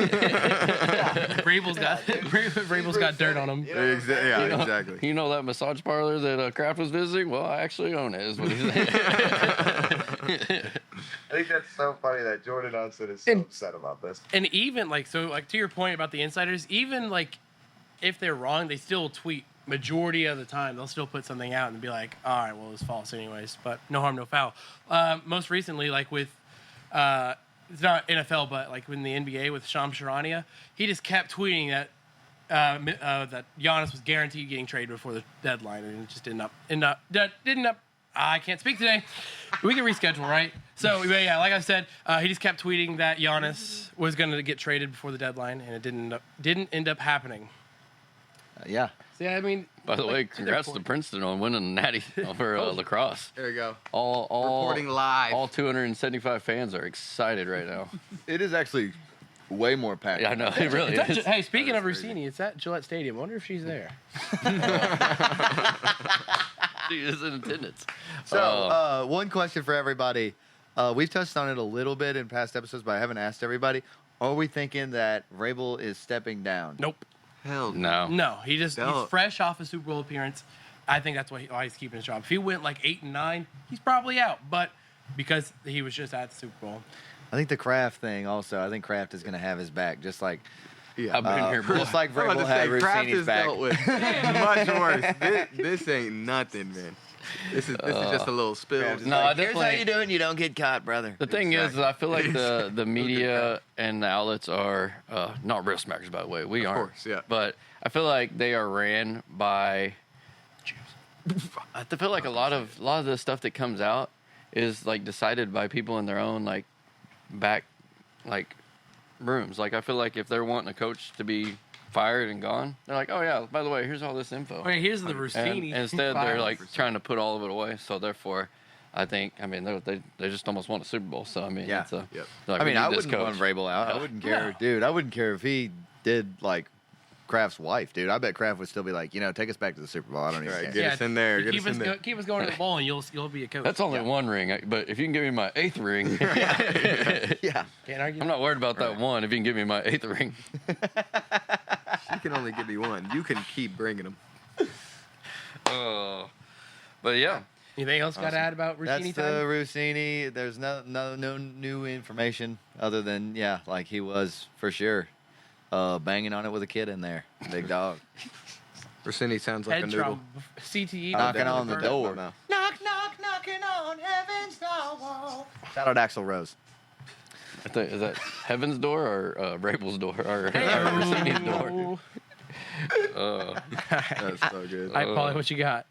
Vrabel's got dirt on him. You know what I'm saying? Yeah, You know- exactly. You know that massage parlor that Kraft was visiting? Well, I actually own it, is what he's saying. I think that's so funny that Jordan Hudson is so And- upset about this. And even like to your point about the insiders, even like if they're wrong, they still tweet. Majority of the time, they'll still put something out and be like, "All right, well, it was false anyways." But no harm, no foul. Most recently, like with it's not NFL, but like in the NBA with Shams Charania, he just kept tweeting that that Giannis was guaranteed getting traded before the deadline, and it just didn't up. I can't speak today. We can reschedule, right? So yeah, like I said, he just kept tweeting that Giannis was going to get traded before the deadline, and it didn't end up happening. Yeah. So, yeah, I mean. By the way, like, to their congrats to point. Princeton on winning the Natty for lacrosse. There you go. All Reporting live. All 275 fans are excited right now. It is actually way more packed. Yeah, I know. It really It's at is. hey, speaking of crazy. Rossini, it's at Gillette Stadium. I wonder if she's there. She is in attendance. So, one question for everybody. We've touched on it a little bit in past episodes, but I haven't asked everybody. Are we thinking that Vrabel is stepping down? Nope. Hell no. No, he's No. fresh off a Super Bowl appearance. I think that's why he's keeping his job. If he went like 8 and 9, he's probably out. But because he was just at the Super Bowl. I think the Kraft thing also. I think Kraft is going to have his back, just like Yeah. I've been here. just like I'm about Vrabel to had say, Kraft Rossini's has back. dealt with much worse. This ain't nothing, man. This is just a little spill. Yeah, just No, I like, here's how definitely- you do it. You don't get caught, brother. The thing is, I feel like the Exactly. media and the outlets are not real smackers, by the way. We Of aren't. course, yeah. But I feel like they are ran by. I feel like a lot of the stuff that comes out is like decided by people in their own like back like rooms. Like I feel like if they're wanting a coach to be fired and gone, they're like, oh yeah, by the way, here's all this info. Okay, here's the And Rossini. instead, they're like 5%. trying to put all of it away. So therefore, I mean, they just almost won a Super Bowl. So I mean, Yeah. it's a, Yep. they're like, I mean, we need I this wouldn't want coach. Vrabel out. I Yeah. wouldn't care, No. dude. I wouldn't care if he did like Kraft's wife, dude. I bet Kraft would still be like, take us back to the Super Bowl. I don't even Right, care. get us in there. you Get keep us in there. keep us going to the bowl, and you'll be a coach. That's only one ring, but if you can give me my 8th ring, Yeah. Can't argue. I'm not worried about that one. If you can give me my 8th ring, You can only give me one. You can keep bringing them. but yeah, Anything else got to add about That's Rossini the time? Rossini. There's no new information other than like he was for sure banging on it with a kid in there, big dog. Rossini sounds like Head a noodle. trauma. CTE. Knocking Down on the my door. mouth. Knock, knock, knocking on heaven's door. Shout out Axl Rose. Is that Heaven's Door or Rabel's Door or Rossini's Door? That's so good. All right, Paulie, what you got?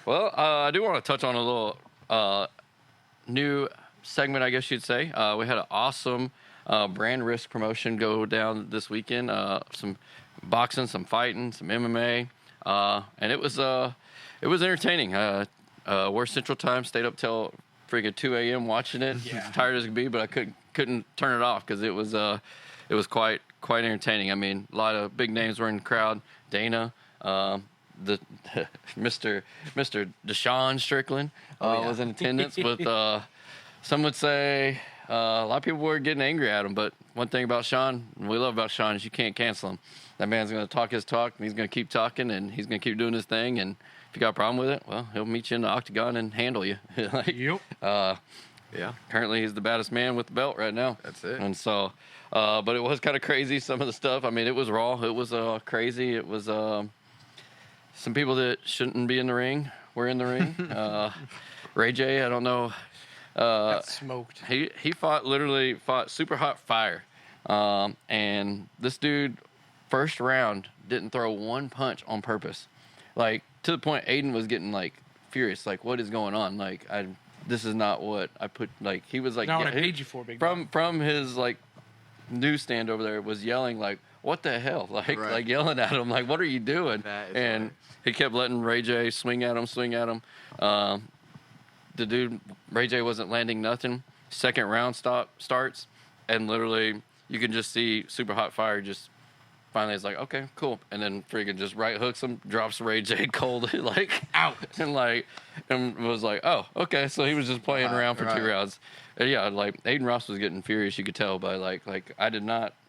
Well, I do want to touch on a little new segment, I guess you'd say. We had an awesome brand risk promotion go down this weekend. Some boxing, some fighting, some MMA, and it was entertaining. Worst Central Time, stayed up till freaking 2 a.m. watching it. Yeah. As tired as could be, but I couldn't turn it off because it was quite entertaining. I mean, a lot of big names were in the crowd. Dana, the Mr. Deshaun Strickland was in attendance, but some would say a lot of people were getting angry at him. But one thing about Sean, we love about Sean, is you can't cancel him. That man's going to talk his talk, and he's going to keep talking, and he's going to keep doing his thing. And if you got a problem with it, well, he'll meet you in the octagon and handle you. Yep. Yeah, Currently, he's the baddest man with the belt right now. that's it. And so, but it was kind of crazy, some of the stuff. I mean, it was raw. It was crazy. It was some people that shouldn't be in the ring were in the ring. Ray J, I don't know. Got smoked. He literally fought super hot fire. And this dude, first round, didn't throw one punch on purpose. Like, to the point Aiden was getting, like, furious. Like, what is going on? Like, this is not what I put, like, he was like, Not what I he- paid you for, big dog. from his, like, newsstand over there was yelling, like, what the hell? Like, Right. like yelling at him, like, what are you doing? That is And right. he kept letting Ray J swing at him. The dude, Ray J wasn't landing nothing. Second round starts, and literally you can just see super hot fire just finally is like, okay, cool. And then freaking just right hooks him, drops Ray J cold, like, Out. and was like, oh, okay. So he was just playing around for 2 right. rounds. And yeah, like, Aiden Ross was getting furious, you could tell by, like,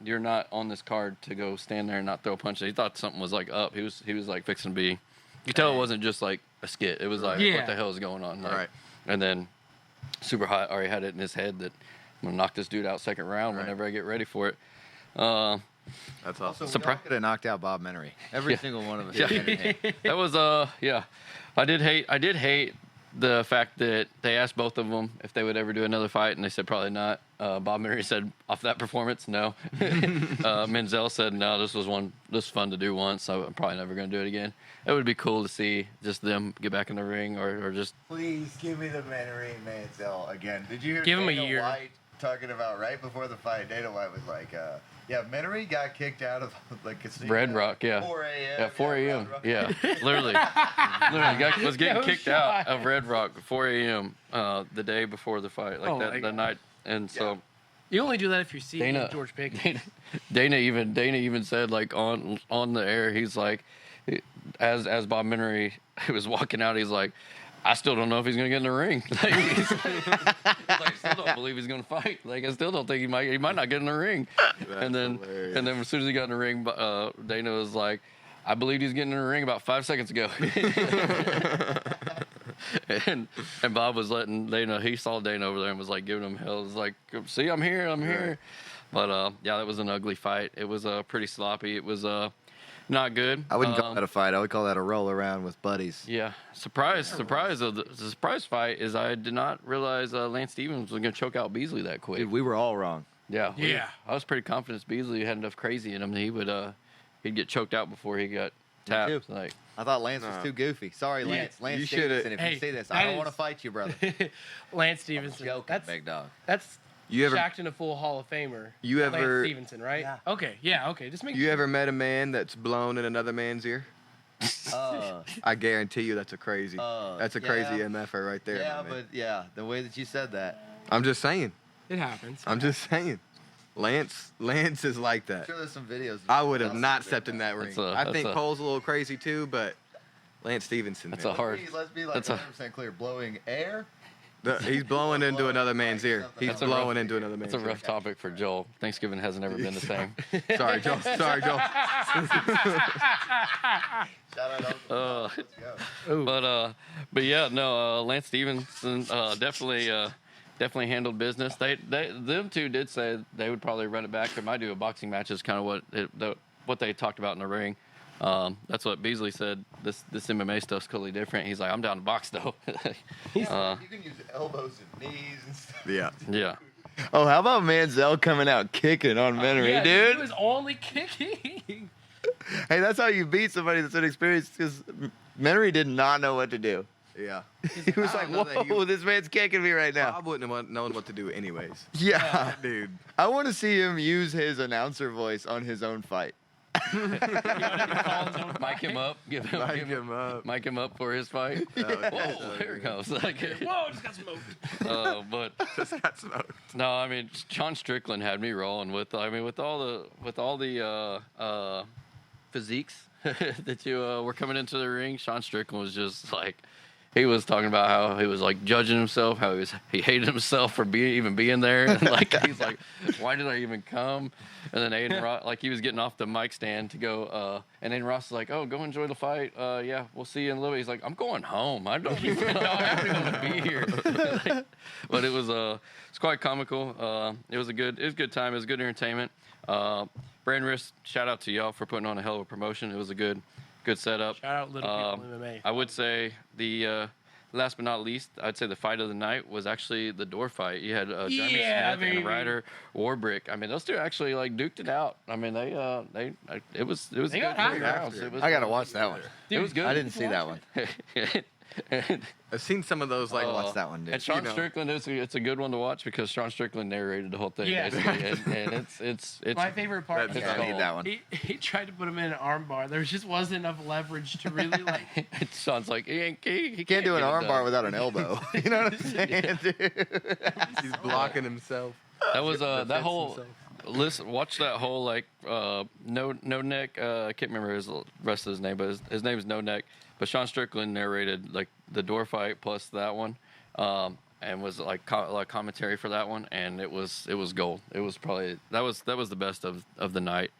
you're not on this card to go stand there and not throw a punch. He thought something was, like, up. He was like, fixing to be, you could tell it wasn't just, like, a skit. It was like, Yeah. what the hell is going on? Like, Right. And then super hot already had it in his head that I'm going to knock this dude out second round Right. whenever I get ready for it. That's awesome. So Surprise- we could have knocked out Bob Menery. Every single one of us. Yeah. entertained. That was yeah. I did hate the fact that they asked both of them if they would ever do another fight, and they said probably not. Bob Menery said off that performance, no. Menzel said no. This was fun to do once. So I'm probably never going to do it again. It would be cool to see just them get back in the ring, or just Please give me the Menery Mansell again. Did you hear Give him a Dana year. White talking about right before the fight? Dana White was like, yeah, Menery got kicked out of like casino. Red Rock, yeah. 4 a.m. Yeah, 4 a.m. Red Rock. Yeah, literally, guy was getting No kicked shot. out of Red Rock at 4 a.m. The day before the fight, like Oh that my the God. night, and so. You only do that if you're seeing Dana, George Pickens. Dana even said, like, on the air, he's like, as Bob Menery was walking out, he's like, I still don't know if he's gonna get in the ring. Like, he's like, I still don't believe he's gonna fight. Like, I still don't think he might not get in the ring. And then as soon as he got in the ring, Dana was like, I believed he was getting in the ring about 5 seconds ago. and Bob was letting Dana, he saw Dana over there and was like giving him hell. It was like, see, I'm here. But yeah, that was an ugly fight. It was pretty sloppy. It was not good. I wouldn't call that a fight. I would call that a roll around with buddies. Yeah, surprise! The surprise fight is I did not realize Lance Stevens was going to choke out Beasley that quick. Dude, we were all wrong. Yeah, Yeah. I was pretty confident Beasley had enough crazy in him that he would he'd get choked out before he got tapped. too. Like, I thought Lance was No. too goofy. Sorry, Yeah. Lance. Lance You shoulda- Stevenson, if Hey, you see this, that I don't is- want to fight you, brother. Lance Stevenson. Joking, That's big dog. You ever- Shaqtin' a full Hall of Famer. You ever- Lance Stevenson, right? Yeah. Okay. Yeah. Okay. Just make You sure. ever met a man that's blown in another man's ear? I guarantee you that's a crazy yeah. MFer right there. Yeah, my man. but yeah, the way that you said that. I'm just saying. It happens. I'm just saying. Lance is like I'm that. sure there's some videos. I would have not stepped in that ring. That's a- I that's think a- Cole's a little crazy too, but Lance Stevenson. That's man. a hard. Let's be like that's a- 100% clear. Blowing air. He's blowing into another man's ear. He's That's a rough- blowing into another man's It's a ear. rough topic for Joel. Thanksgiving hasn't ever been the same. Sorry, Joel. Shout out Uncle Bob. Let's go. But yeah, no, Lance Stevenson definitely handled business. Them two did say they would probably run it back. They might do a boxing match. Is kind of what they talked about in the ring. That's what Beasley said. This MMA stuff's totally different. He's like, I'm down to box though. You can use elbows and knees and stuff. Yeah. Yeah. Oh, how about Manziel coming out kicking on Menery, Yeah, dude? he was only kicking. Hey, that's how you beat somebody that's inexperienced, because Menery did not know what to do. Yeah. He was I like, don't know that whoa, this man's kicking me right now. I wouldn't have known what to do anyways. Yeah. Dude. I want to see him use his announcer voice on his own fight. Mic him up. Mic him up. Mic him up for his fight. Whoa, here it goes. Like, Whoa, just got smoked. but Just got smoked. no, I mean, Sean Strickland had me rolling with. I mean, with all the physiques that you were coming into the ring. Sean Strickland was just like, he was talking about how he was like judging himself, how he hated himself for even being there, and like he's like, why did I even come? And then Aiden Ross, like he was getting off the mic stand to go, and then Ross was like, oh, go enjoy the fight. Yeah, we'll see you in a little bit. He's like, I'm going home. I don't even know. I don't even want to be here. Like, but it was it's quite comical. It was a good time. It was good entertainment. Brand Risk, shout out to y'all for putting on a hell of a promotion. It was a good setup. Shout out Little People MMA. I would say the last but not least, I'd say the fight of the night was actually the door fight. You had Jeremy Smith and Ryder Warbrick. I mean, those two actually like duked it out. I mean, it was They good got hot rounds. after. It was, I got to watch that one. it was good. I didn't see that one. I've seen some of those like watch that one, dude. And Sean You know. Strickland, it's a good one to watch because Sean Strickland narrated the whole thing. Yeah. Basically, and it's My favorite part That's was Yeah, I need that one. he tried to put him in an arm bar. There just wasn't enough leverage to really like. Sean's like he Can't do an get it arm bar done. without an elbow. You know what I'm saying, dude? he's blocking himself. That was that Defends whole. himself. Listen, watch that whole like no neck. I can't remember his rest of his name, but his name is No Neck. But Sean Strickland narrated like the door fight plus that one, and was like commentary for that one, and it was gold. It was probably that was the best of the night.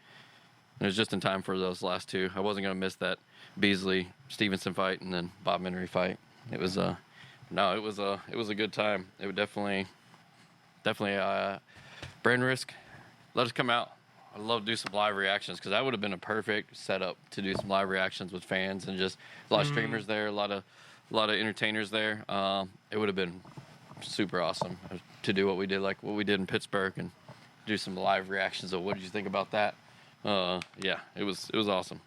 And it was just in time for those last two. I wasn't gonna miss that Beasley Stevenson fight and then Bob Menery fight. It was it was a good time. It would definitely Brand Risk. Let us come out. I'd love to do some live reactions because that would have been a perfect setup to do some live reactions with fans and just a lot of streamers there, a lot of entertainers there. It would have been super awesome to do what we did in Pittsburgh and do some live reactions of what did you think about that? Yeah, it was awesome.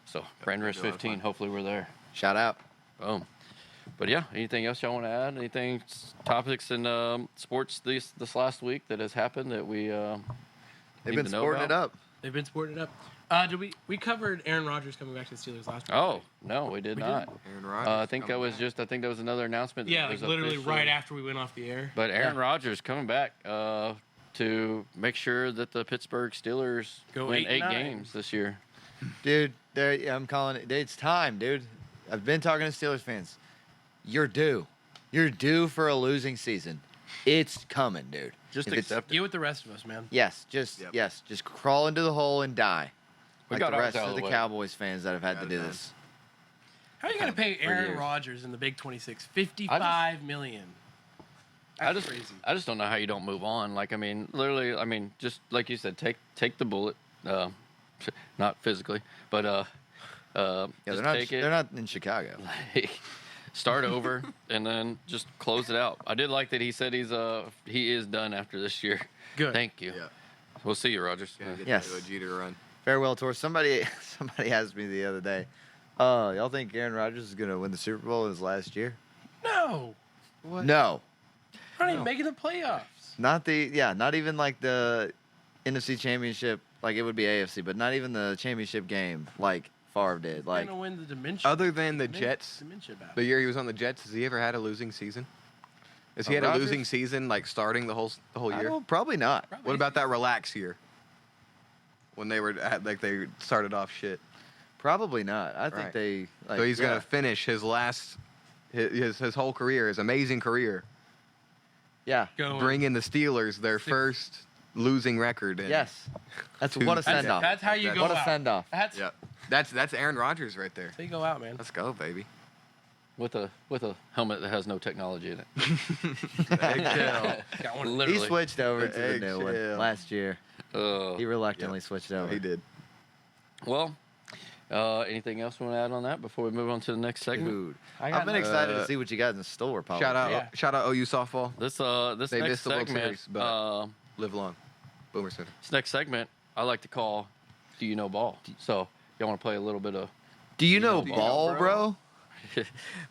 So Brand Risk 15. Hopefully we're there. Shout out. Boom. But yeah, anything else y'all want to add? Anything topics in sports this last week that has happened that we They've need been to know sporting it about? up. They've been sporting it up. Did we covered Aaron Rodgers coming back to the Steelers last week? Oh no, we did not. Aaron Rodgers I think that was another announcement. Yeah, that like was literally officially- right after we went off the air. But Aaron Rodgers coming back to make sure that the Pittsburgh Steelers Go win 8-9. 8 games this year. Dude, I'm calling it. It's time, dude. I've been talking to Steelers fans. You're due. You're due for a losing season. It's coming, dude. Just If it's- accept it. Get with the rest of us, man. Yes, just crawl into the hole and die. We Like got the ours rest out of of the the way. Cowboys fans that have had to Got it do done. this. How are you gonna pay For Aaron years. Rodgers in the Big 26 $55 million? That's crazy. I just don't know how you don't move on. Like, I mean, literally, I mean, just like you said, take the bullet, not physically, but Yeah, just they're take it. not in Chicago. Start over and then just close it out. I did like that he said he is done after this year. Good. Thank you. Yeah. We'll see you, Rogers. Gotta get Yes. that Jeter run. Farewell tour. Somebody asked me the other day, y'all think Aaron Rodgers is gonna win the Super Bowl in his last year? No, No. we're not even making the playoffs. Not even like the NFC Championship, like it would be AFC, but not even the championship game like Favre did. Like, Like, gonna win the dementia. Other than the Jets, Dementia battle. the year he was on the Jets, has he ever had a losing season? Has he had Rodgers? a losing season like starting the whole I year? don't, probably not. What about that relax year? When they they started off shit. Probably not. I think Right. they. Like, So he's yeah. gonna finish his whole career, his amazing career, Yeah. Going. bringing the Steelers their first losing record. In, Yes. That's Two- what a That's- send off. That's how you go What a out. send off. That's Yep. That's Aaron Rodgers right there. how you go out, man. Let's go, baby. With a helmet that has no technology in it. Eggshell. Got one. He Literally. switched over to the new one Eggshell. last year. He reluctantly Yep. switched over. He did. Well, Anything else you want to add on that before we move on to the next segment? Dude, I got I've been excited to see what you got in store, Paul. Shout out, Yeah. shout out OU softball. This They next missed the World segment, Series, but live long. Boomer Center. this next segment, I like to call "Do You Know Ball?" So y'all want to play a little bit of. Do you know know ball, bro? bro?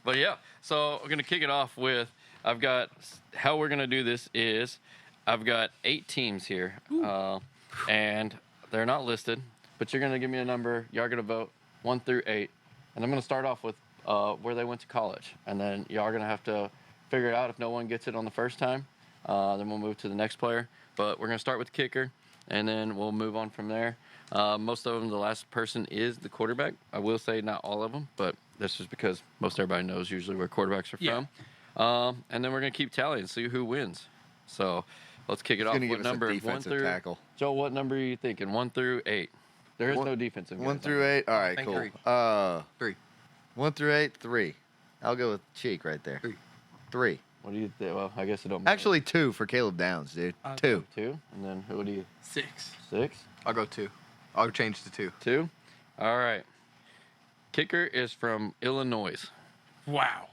But yeah, so we're gonna kick it off with I've got how we're gonna do this is I've got 8 teams here, and they're not listed, but you're gonna give me a number. Y'all are gonna vote 1 through 8, and I'm gonna start off with where they went to college, and then y'all are gonna have to figure it out. If no one gets it on the first time, then we'll move to the next player. But we're gonna start with the kicker, and then we'll move on from there. Most of them, the last person is the quarterback. I will say not all of them, but that's just because most everybody knows usually where quarterbacks are Yeah. from. And then we're going to keep tallying, see who wins. So let's kick it off. gonna What give us a number? 1 defensive through tackle. Joe, what number are you thinking? 1 through 8. There is no defensive. 1 guys. through 8. All right, Thank cool. you. 3. 1 through 8, 3. I'll go with Cheek right there. 3. 3. What do you think? Well, I guess it don't matter. Actually, 2 for Caleb Downs, dude. 2. 2. And then who do you? 6. 6? I'll go 2. I'll change to 2. 2? All right. Kicker is from Illinois. Wow.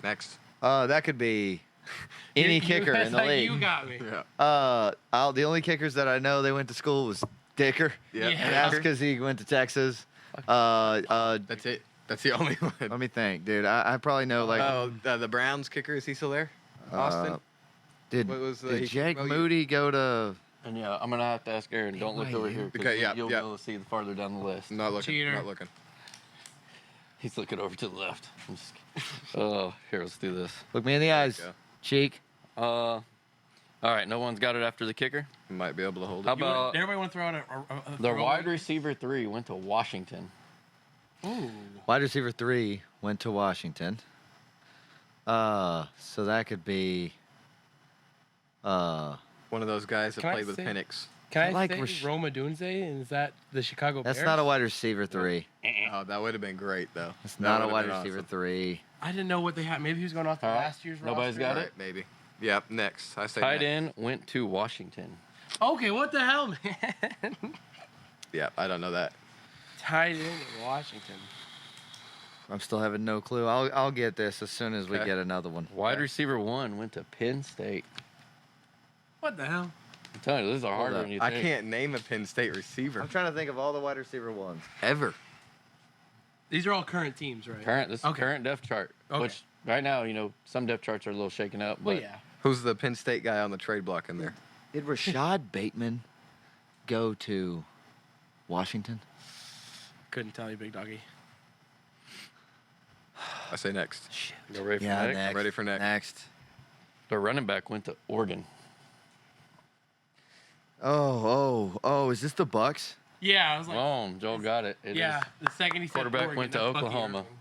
Next. That could be any kicker in the like league. You got me. Yeah. The only kickers that I know they went to school was Dicker. Yeah. Yeah. And that's because he went to Texas. That's it. That's the only one. Let me think, dude. I probably know like. The Browns kicker, is he still there? Austin? Did what was the- did he- Jake well, you- Moody go to? And yeah, I'm going to have to ask Aaron. Don't look over here because Okay, yeah, you'll yeah. be able to see the farther down the list. Not looking. Cheater. Not looking. He's looking over to the left. I'm just kidding. Oh, here, let's do this. Look me in the eyes, go. Cheek. All right, no one's got it after the kicker. Might be able to hold How it. about Everybody want to throw out a the wide receiver 3 went to Washington? Ooh. Wide receiver 3 went to Washington. So that could be. One of those guys that Can I played with say- Penix. Can I like say Rash- Roma Dunze? And is that the Chicago That's Bears? not a wide receiver 3. Oh, that would have been great, though. It's That not a would've wide been receiver awesome. 3. I didn't know what they had. Maybe he was going off the All right. last year's Nobody's roster. got All it? right, maybe. Yep, next. I say Tight next. end went to Washington. Okay, what the hell, man? Yeah, I don't know that. Tight end in Washington. I'm still having no clue. I'll get this as soon as we Okay. get another one. Wide receiver 1 went to Penn State. What the hell? I'm telling you, this is a harder up. than you I think. can't name a Penn State receiver. I'm trying to think of all the wide receiver ones. Ever. These are all current teams, right? This is Okay. current depth chart. Okay. Which right now, some depth charts are a little shaken up. Well, But yeah. Who's the Penn State guy on the trade block in there? Did Rashad Bateman go to Washington? Couldn't tell you, big doggy. I say next. You ready for Yeah, next? next. Ready for next. Next. The running back went to Oregon. Oh! Is this the Bucks? Yeah, I was like, Boom, Joel got it. It yeah. is. The second he said Quarterback Oregon, went to that's Bucky Oklahoma. Irving.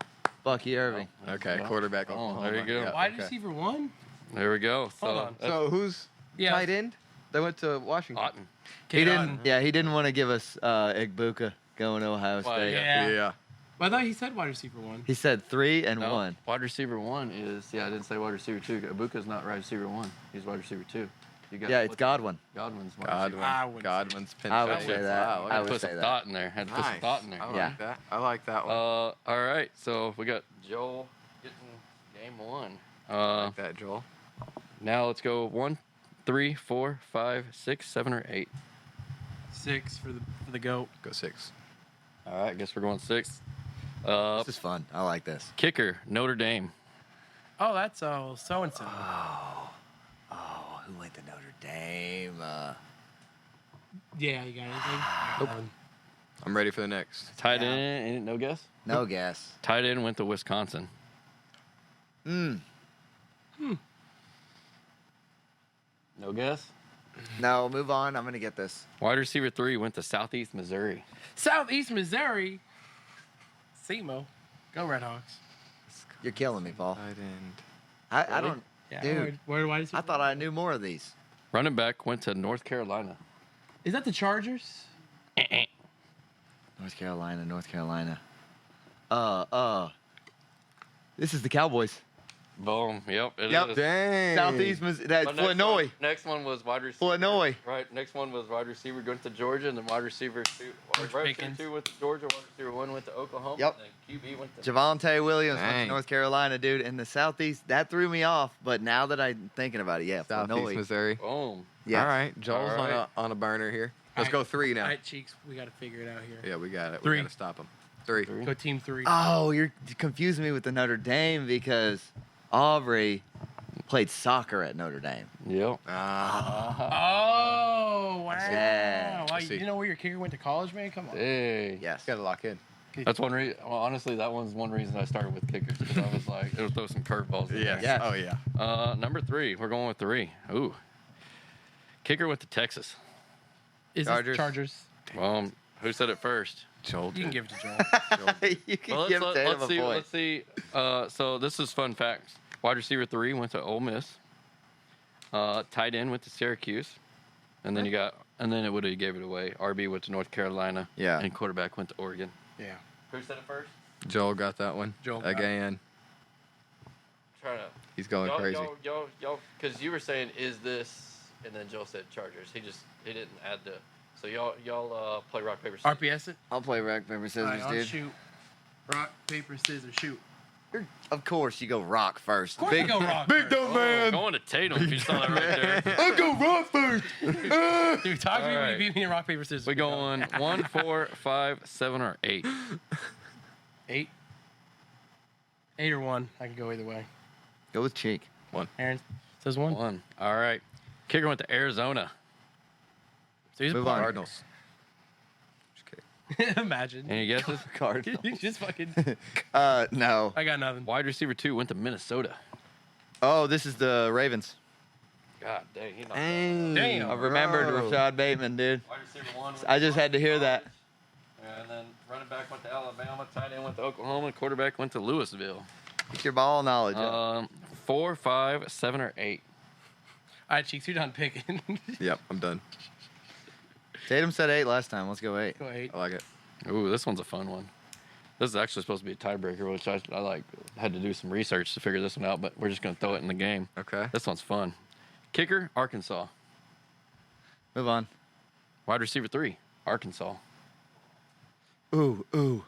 Bucky Irving. Okay, Yeah. quarterback. Oh, Oklahoma. there you go. Yeah, Wide okay. receiver 1? There we go. So, Hold on. So who's Yeah. tight end? They went to Washington. Otten. He Cade didn't. Otton. Yeah, he didn't want to give us Igbuka going to Ohio Why, State. Yeah. But I thought he said wide receiver 1. He said 3 and No, 1. wide receiver 1 is, I didn't say wide receiver 2. Ibuka's not wide receiver 1. He's wide receiver 2. You got Yeah, it's Godwin. Godwin's wide Godwin. I wouldn't Godwin's Penn I would State. say that. Wow, I Had would to put say some that. thought in there. Had to put some nice. thought in there. I like Yeah. that. I like that one. All right. So we got Joel getting game 1. I like that, Joel. Now let's go 1, 3, 4, 5, 6, 7, or 8. 6 for the GOAT. Go 6. All right. Guess we're going 6. This is fun. I like this. Kicker Notre Dame. Oh, that's so and so. Oh, who went to Notre Dame? Yeah, you got anything? I'm ready for the next. Tight Yeah. end. No guess. No guess. Tight end went to Wisconsin. Mm. No guess. No, move on. I'm gonna get this. Wide receiver 3 went to Southeast Missouri. Southeast Missouri. SEMO. Go Redhawks. You're killing me, Paul. Tight end. I Really? don't. Yeah, Dude, where do I I thought I knew more of these. Running back went to North Carolina. Is that the Chargers? North Carolina. This is the Cowboys. Boom. Yep. It Yep. is. Dang. Southeast Missouri. That's But next Illinois. one- Next one was wide receiver. Illinois. Right. Next one was wide receiver going to Georgia, and then wide receiver two. George Wide receiver Pickens. 2 went to Georgia. Wide receiver 1 went to Oklahoma. Yep. And then QB went to. Javante Williams went to Dang. North Carolina, dude. In the Southeast, that threw me off. But now that I'm thinking about it, yeah, Southeast Illinois. Missouri. Boom. Yeah. All right. Joel's All right. on a burner here. Let's All go right. 3 now. All right, Cheeks, we got to figure it out here. Yeah, we got it. 3. We got to stop them. 3. Go team 3. Oh, you're confusing me with the Notre Dame because Aubrey played soccer at Notre Dame. Yep. Oh, wow. Yeah. Wow, I see. you know where your kicker went to college, man? Come on. Hey. Yes. Got to lock in. That's one reason. Well, honestly, that one's one reason I started with kickers because I was like, it'll throw some curveballs. In there. Yes. Oh, yeah. Number 3. We're going with 3. Ooh. Kicker went to Texas. Is Chargers. this Chargers? Who said it first? Joel. You can give it to Joel. You can Well, give Tatum let's a see. point. Let's see. So this is fun facts. Wide receiver 3 went to Ole Miss. Tight end went to Syracuse, and then it would have gave it away. RB went to North Carolina. Yeah. And quarterback went to Oregon. Yeah. Who said it first? Joel got that one. Joel got it. Again. Trying to. He's going crazy. Y'all, because you were saying, is this, and then Joel said Chargers. He didn't add the. So y'all play rock paper scissors. RPS it? I'll play rock, paper, All scissors, right, I'll dude. shoot. Rock, paper, scissors, shoot. Of course, you go rock first. Of course I go rock big first. dumb man. Going to Tatum. If you saw that right there. I go rock first. Dude, talk to me All when right. you beat me in rock, paper, scissors. We going 1, 4, 5, 7, or 8. 8. 8 or 1. I can go either way. Go with cheek. Aaron says 1. 1. All right. Kicker went to Arizona. So he's a Move on. player. Cardinals. Just kidding. Imagine. Any guesses? Cardinals. You just fucking. No. I got nothing. Wide receiver 2 went to Minnesota. Oh, this is the Ravens. God dang, he knocked Damn. I remembered Bro. Rashad Bateman, dude. Wide receiver 1. I just had to hear that. And then running back went to Alabama. Tight end went to Oklahoma. Quarterback went to Louisville. Get your ball knowledge up. 4, 5, 7, or 8. All right, Cheeks, you're done picking. Yep, I'm done. Tatum said 8 last time. Let's go 8. Go 8. I like it. Ooh, this one's a fun one. This is actually supposed to be a tiebreaker, which I like had to do some research to figure this one out, but we're just going to throw it in the game. Okay. This one's fun. Kicker, Arkansas. Move on. Wide receiver 3, Arkansas. Ooh.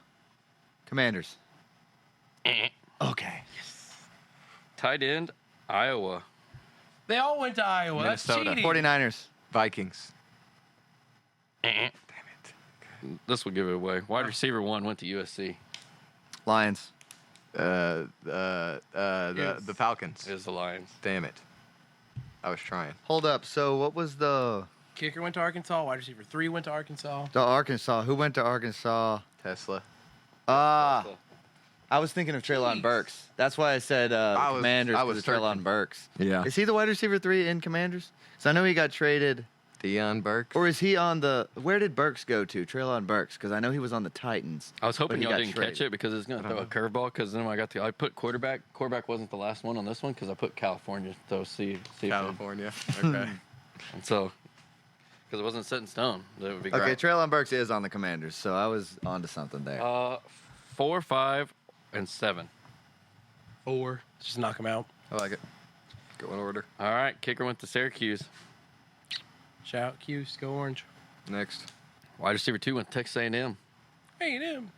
Commanders. Okay. Tight end, Iowa. They all went to Iowa. Minnesota. That's cheating. 49ers. Vikings. Damn it. This will give it away. Wide receiver 1 went to USC. Lions. The Falcons. It is the Lions. Damn it. I was trying. Hold up. So what was the Kicker went to Arkansas. Wide receiver 3 went to Arkansas. Arkansas? Who went to Arkansas? Tesla. I was thinking of Treylon Burks. That's why I said Commanders. I was because of Treylon searching. Burks. Yeah. Is he the wide receiver 3 in Commanders? So I know he got traded. Deion Burks. Or is he on the? Where did Burks go to? Treylon Burks, because I know he was on the Titans. I was hoping but he y'all got didn't traded. catch it because it's going to throw a curveball. Because then when I put quarterback. Quarterback wasn't the last one on this one because I put California. So see if California. Okay. and so because it wasn't set in stone. That would be Okay, great. Treylon Burks is on the Commanders, so I was onto something there. 4, 5, and 7. 4. Just knock him out. I like it. Go in order. All right, kicker went to Syracuse. Shout, Q's, go Orange. Next. Wide receiver 2 went to Texas A&M. Hey, them.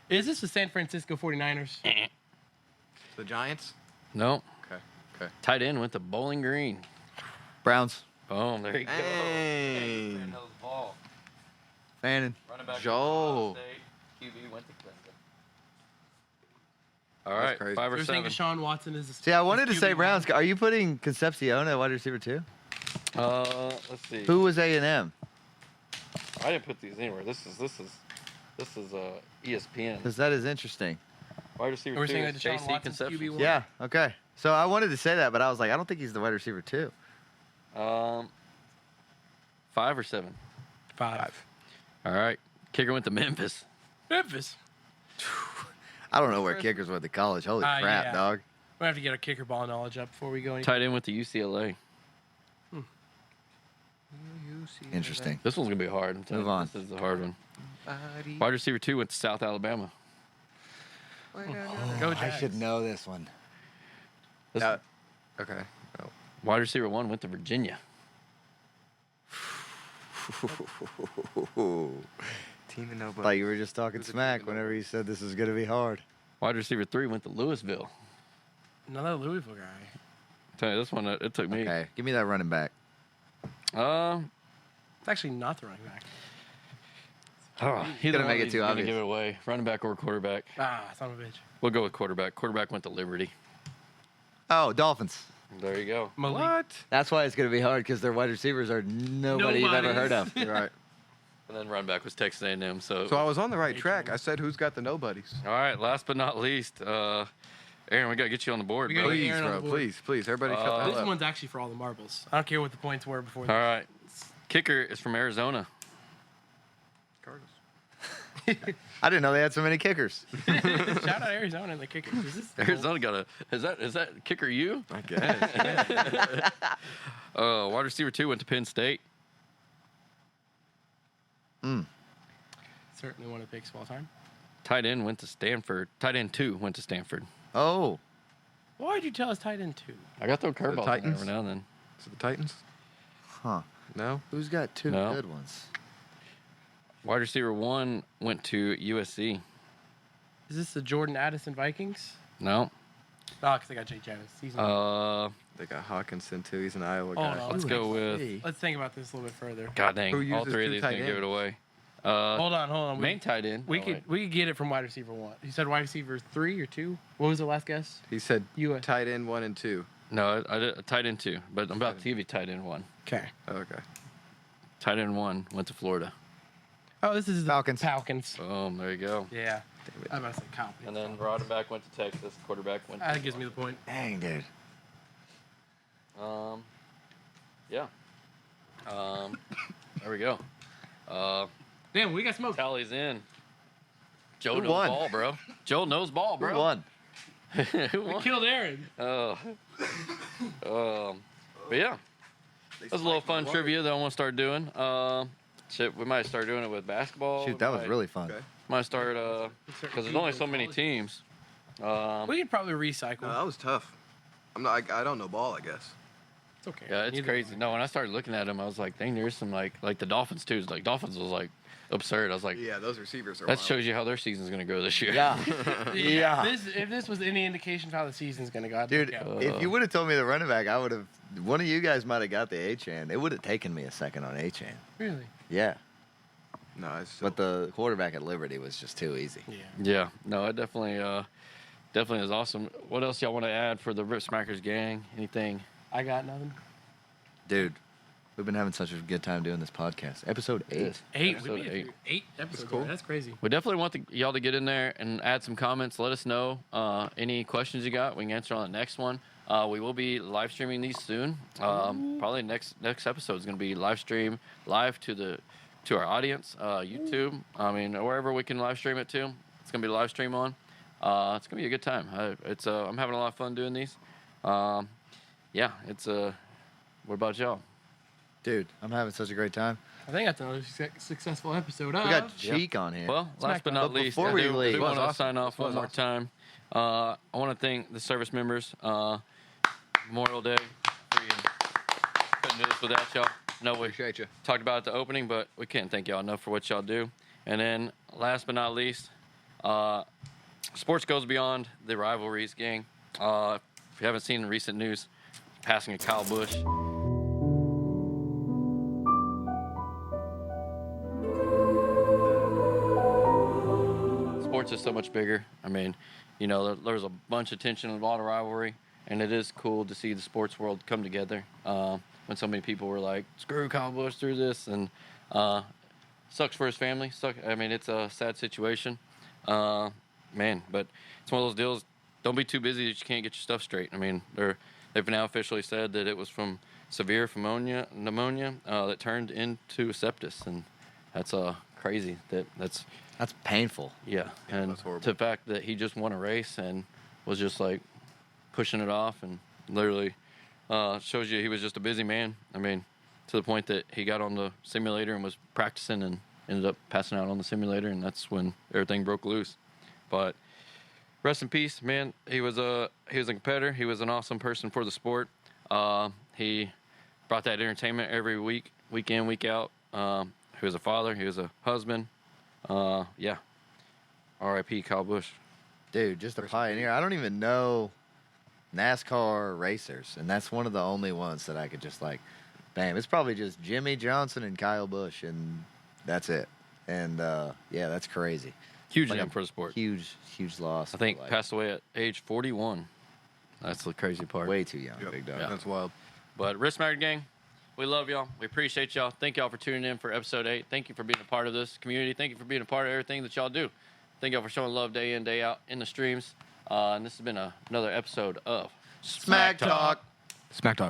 Is this the San Francisco 49ers? The Giants. No. Okay. Tight end went to Bowling Green. Browns. Boom, there you go. Dang. Man knows ball. Fannin. Running back Joel. went to Ohio State. QB went to Clemson. All right, crazy. 5 or You're saying 7. Deshaun Watson is the See, I wanted to is say QB1. Browns. Are you putting Concepcion at wide receiver 2? Let's see. Who was A&M? I didn't put these anywhere. This is ESPN. Because that is interesting. Wide receiver We're 2 saying is that Deshaun JC Watson's Concepcion. QB1. Yeah, okay. So I wanted to say that, but I was like, I don't think he's the wide receiver 2. 5 or 7. 5. All right, kicker went to Memphis. Memphis. I don't know where kickers went to college. Holy crap, yeah. dog. We have to get our kicker ball knowledge up before we go any. Tight end went to UCLA. Interesting. This one's gonna be hard. I'm telling Move you, on. This is a hard one. Wide receiver 2 went to South Alabama. Go I Jags. should know this one. Okay. Oh. Wide receiver 1 went to Virginia. Team and nobody. Like you were just talking Who's a smack team whenever nobody? you said this is going to be hard. Wide receiver 3 went to Louisville. Another Louisville guy. Tell you this one, it took me. Okay, give me that running back. It's actually not the running back. He's Gonna make it too obvious. Give it away. Running back or quarterback. Son of a bitch. We'll go with quarterback. Quarterback went to Liberty. Oh, Dolphins. There you go. Malik. What? That's why it's going to be hard because their wide receivers are nobody you've ever heard of. You're right. And then running back was Texas A&M. So So I was on the right track. I said, who's got the nobodies? all right. Last but not least, Aaron, we got to get you on the board, We bro. gotta get Please, Aaron on bro. the board. Please. Everybody shut the This hell up. one's actually for all the marbles. I don't care what the points were before. All right. Kicker is from Arizona. Cardinals. I didn't know they had so many kickers. Shout out Arizona and the kickers. Is this Arizona got a. Is that kicker you? I guess. Wide receiver 2 went to Penn State. Certainly one of the picks of all time. Tight end went to Stanford. Tight end 2 went to Stanford. Oh, Why did you tell us tight end 2? I got to throw curveballs in there Titans? every now and then. So the Titans? huh. No. Who's got two No. good ones? Wide receiver 1 went to USC. Is this the Jordan Addison Vikings? No. Oh, because they got Jake Janis. He's They got Hawkinson too. He's an Iowa Oh, guy. no. Let's go with. Let's think about this a little bit further. God dang. Who All uses 3 of two these tight going to give it ends? away. Hold on. Main tight end. We Oh, could wait. we could get it from wide receiver 1. You said wide receiver 3 or 2. What was the last guess? He said US. tight end 1 and 2. No, I did a tight end 2, but I'm about to give you tight end 1. Okay. Oh, okay. Tight end 1 went to Florida. Oh, this is the Falcons. Falcons. Boom, there you go. Yeah. I'm about to say Kyle. And then running back went to Texas. Quarterback went to. That gives me the point. Dang, dude. Yeah. There we go. Damn, we got smoked. Tally's in. Joe Who knows won? ball, bro. Joe knows ball, bro. Who won? Who We won? killed Aaron. But yeah, that was a little fun trivia that I want to start doing. Shit, we might start doing it with basketball. Shoot, that was really fun. Okay. Might start because there's only so many teams. We could probably recycle. No, that was tough. I don't know ball, I guess. It's okay. Yeah, it's Neither crazy. do I. No, when I started looking at them, I was like, dang, there's some like the Dolphins too. Like Dolphins was like absurd. I was like, Yeah, those receivers are that wild. shows you how their season's gonna go this year. Yeah. Yeah. If this was any indication of how the season's gonna go, I'd Dude, look out. if you would have told me the running back, I would have. One of you guys might have got the A-Chan. It would have taken me a second on A-Chan. Really? Yeah. No, it's still, But the quarterback at Liberty was just too easy. Yeah. Yeah, no, it definitely is awesome. What else y'all want to add for the Rip Smackers gang? Anything? I got nothing. Dude, we've been having such a good time doing this podcast. Episode 8. 8. Episode We made it 8. through 8 episodes. That's cool. That's crazy. We definitely want y'all to get in there and add some comments. Let us know any questions you got. We can answer on the next one. We will be live streaming these soon. Probably next episode is going to be live to our audience, YouTube. I mean, wherever we can live stream it to, it's going to be a live stream on. It's going to be a good time. I'm having a lot of fun doing these. Yeah, what about y'all? Dude, I'm having such a great time. I think that's another successful episode. We got Cheek on here. Well, last but not But least, before I we do leave- want to awesome. sign off This was one more time. I want to thank the service members. Memorial Day. Couldn't do this without y'all. No, we appreciate you. talked about it at the opening, but we can't thank y'all enough for what y'all do. And then, last but not least, sports goes beyond the rivalries, gang. If you haven't seen the recent news, passing of Kyle Busch. Sports is so much bigger. I mean, you know, there's a bunch of tension and a lot of rivalry, and it is cool to see the sports world come together. When so many people were like, "Screw Kyle Busch through this," and sucks for his family. I mean, it's a sad situation, man. But it's one of those deals. Don't be too busy that you can't get your stuff straight. I mean, they've now officially said that it was from severe pneumonia that turned into sepsis, and that's crazy. That's painful. yeah, Yeah, and that's horrible. the fact that he just won a race and was just like pushing it off, and literally shows you he was just a busy man. I mean, to the point that he got on the simulator and was practicing and ended up passing out on the simulator, and that's when everything broke loose. But rest in peace, man. He was a competitor. He was an awesome person for the sport. He brought that entertainment every week in, week out. He was a father. He was a husband. Yeah. R.I.P. Kyle Busch. Dude, just a pioneer. I don't even know NASCAR racers, and that's one of the only ones that I could just like, bam. It's probably just Jimmy Johnson and Kyle Busch, and that's it. And yeah, that's crazy. Huge Like name for the sport. Huge loss. I think Like, passed away at age 41. That's the crazy part. way too young, Yep. big dog. Yeah. That's wild. But Wrist Matter Gang, we love y'all. We appreciate y'all. Thank y'all for tuning in for episode 8. Thank you for being a part of this community. Thank you for being a part of everything that y'all do. Thank y'all for showing love day in, day out in the streams. And this has been another episode of Smack Talk. Smack talk.